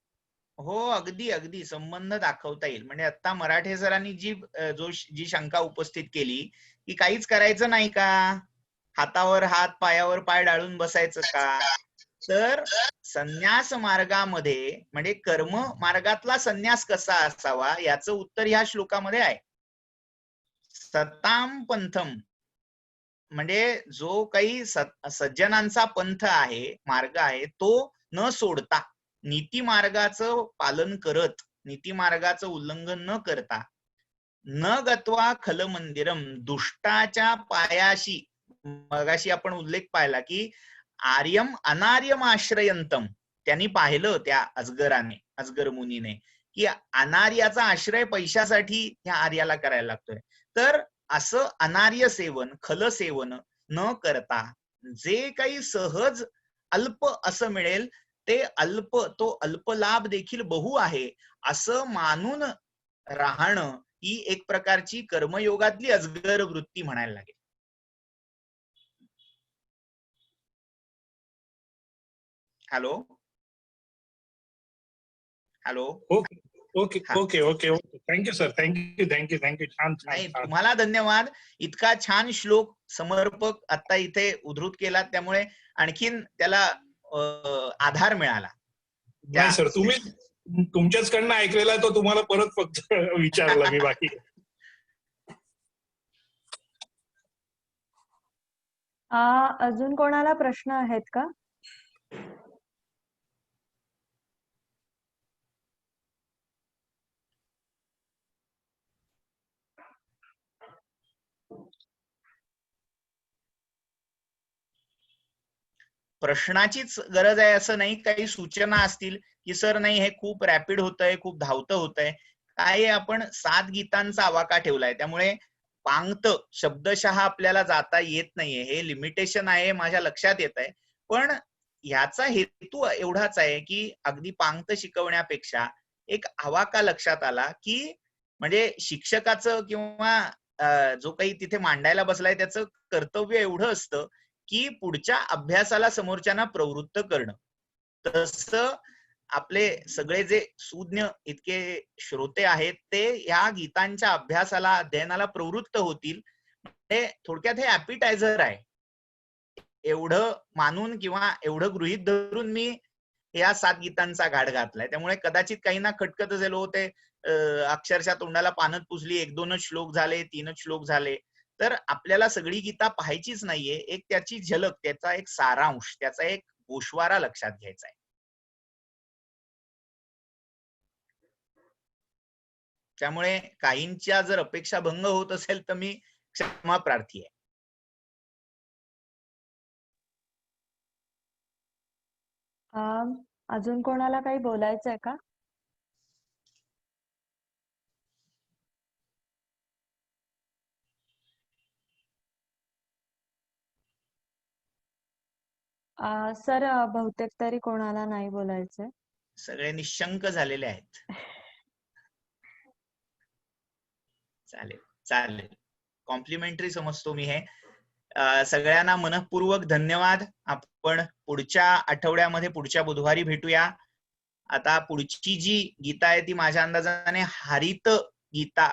हो, अगदी अगदी संबंध दाखवता येईल. म्हणजे आता मराठे सरांनी जी शंका उपस्थित केली की काहीच करायचं नाही का, हातावर हात पायावर पाय डाळून बसायचं का, तर संन्यास मार्गामध्ये म्हणजे कर्म मार्गातला संन्यास कसा असावा याचं उत्तर ह्या श्लोकामध्ये आहे. सताम पंथम म्हणजे जो काही सज्जनांचा पंथ आहे, मार्ग आहे, तो न सोडता, नीती मार्गाचं पालन करत, नीती मार्गाचं उल्लंघन न करता, न गत्वा खल मंदिरम, दुष्टाच्या पायाशी, मगाशी आपण उल्लेख पाहिला की आर्यम अनार्यम आश्रयंतम, त्यांनी पाहिलं त्या अजगराने, अजगर मुनीने, की अनार्याचा आश्रय पैशासाठी ह्या आर्याला करायला लागतोय. तर असं अनार्य सेवन, खल सेवन न करता जे काही सहज अल्प असं मिळेल ते अल्प, तो अल्प लाभ देखील बहु आहे असं मानून राहणं ही एक प्रकारची कर्मयोगातली अजगर वृत्ती म्हणायला लागेल. Hello hello. Okay okay okay okay okay. Thank you sir, thank you thank you thank you. छान छान नाही, छान. तुम्हाला धन्यवाद. इतका छान श्लोक समर्पक आता इथे उद्धृत केला, त्यामुळे आणखीन त्याला आधार मिळाला. नाही सर, तुम्ही तुमच्याचकडनं ऐकलेला तो तुम्हाला परत फक्त विचारला मी, बाकी अजून कोणाला प्रश्न आहेत का? प्रश्नाचीच गरज आहे असं नाही, काही सूचना असतील की सर नाही हे खूप रॅपिड होतंय, खूप धावतं होतंय, काय आपण 7 गीतांचा आवाका ठेवलाय, त्यामुळे पांगत शब्दशः आपल्याला जाता येत नाहीये, हे लिमिटेशन आहे, माझ्या लक्षात येत आहे. पण ह्याचा हेतू एवढाच आहे की अगदी पांगत शिकवण्यापेक्षा एक आवाका लक्षात आला की म्हणजे शिक्षकाचं किंवा जो काही तिथे मांडायला बसलाय त्याचं कर्तव्य एवढं असतं की पुढच्या अभ्यासाला समोरच्यांना प्रवृत्त करणं. तसं आपले सगळे जे सुज्ञ इतके श्रोते आहेत ते या गीतांच्या अभ्यासाला, अध्ययनाला प्रवृत्त होतील. हे थोडक्यात हे ॲपिटायझर आहे, एवढं मानून किंवा एवढं गृहीत धरून मी या 7 गीतांचा घाट घातलाय. त्यामुळे कदाचित काही ना खटकत असेल, हो ते अक्षरशः तोंडाला पानत पुसली, 1-2च श्लोक झाले, 3च श्लोक झाले. तर आपल्याला सगळी गीता पाहायचीच नाहीये, एक त्याची झलक, त्याचा एक सारांश, त्याचा एक गोषवारा लक्षात घ्यायचा आहे. त्यामुळे काहींच्या जर अपेक्षा भंग होत असेल तर मी क्षमा प्रार्थी आहे. अजून कोणाला काही बोलायचं आहे का? सर, बहुतेक तरी कोणाला नाही बोलायचंय. सगळे निशंक झालेले आहेत. चालेल चालेल, कॉम्प्लिमेंटरी समजतो मी हे. सगळ्यांना मनःपूर्वक धन्यवाद. आपण पुढच्या आठवड्यामध्ये पुढच्या बुधवारी भेटूया. आता पुढची जी गीता आहे ती माझ्या अंदाजाने हरित गीता,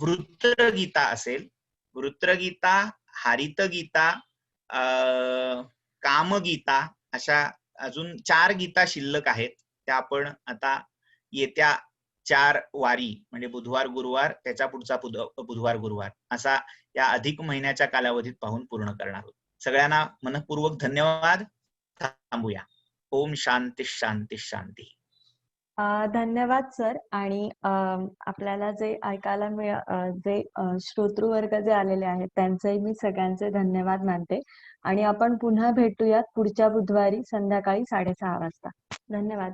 वृत्रगीता असेल. वृत्रगीता, हरित गीता, कामगीता, अशा अजून 4 गीता शिल्लक आहेत. त्या आपण आता येत्या 4 वारी म्हणजे बुधवार गुरुवार, त्याच्या पुढचा बुधवार गुरुवार असा या अधिक महिन्याच्या कालावधीत पाहून पूर्ण करणार आहोत. सगळ्यांना मनःपूर्वक धन्यवाद. थांबूया. ओम शांती शांती शांती. धन्यवाद सर. आणि आपल्याला जे ऐकायला जे श्रोतृवर्ग जे आलेले आहेत त्यांचेही मी सगळ्यांचे धन्यवाद मानते. आणि आपण पुन्हा भेटूयात पुढच्या बुधवारी संध्याकाळी 6:30 वाजता. धन्यवाद.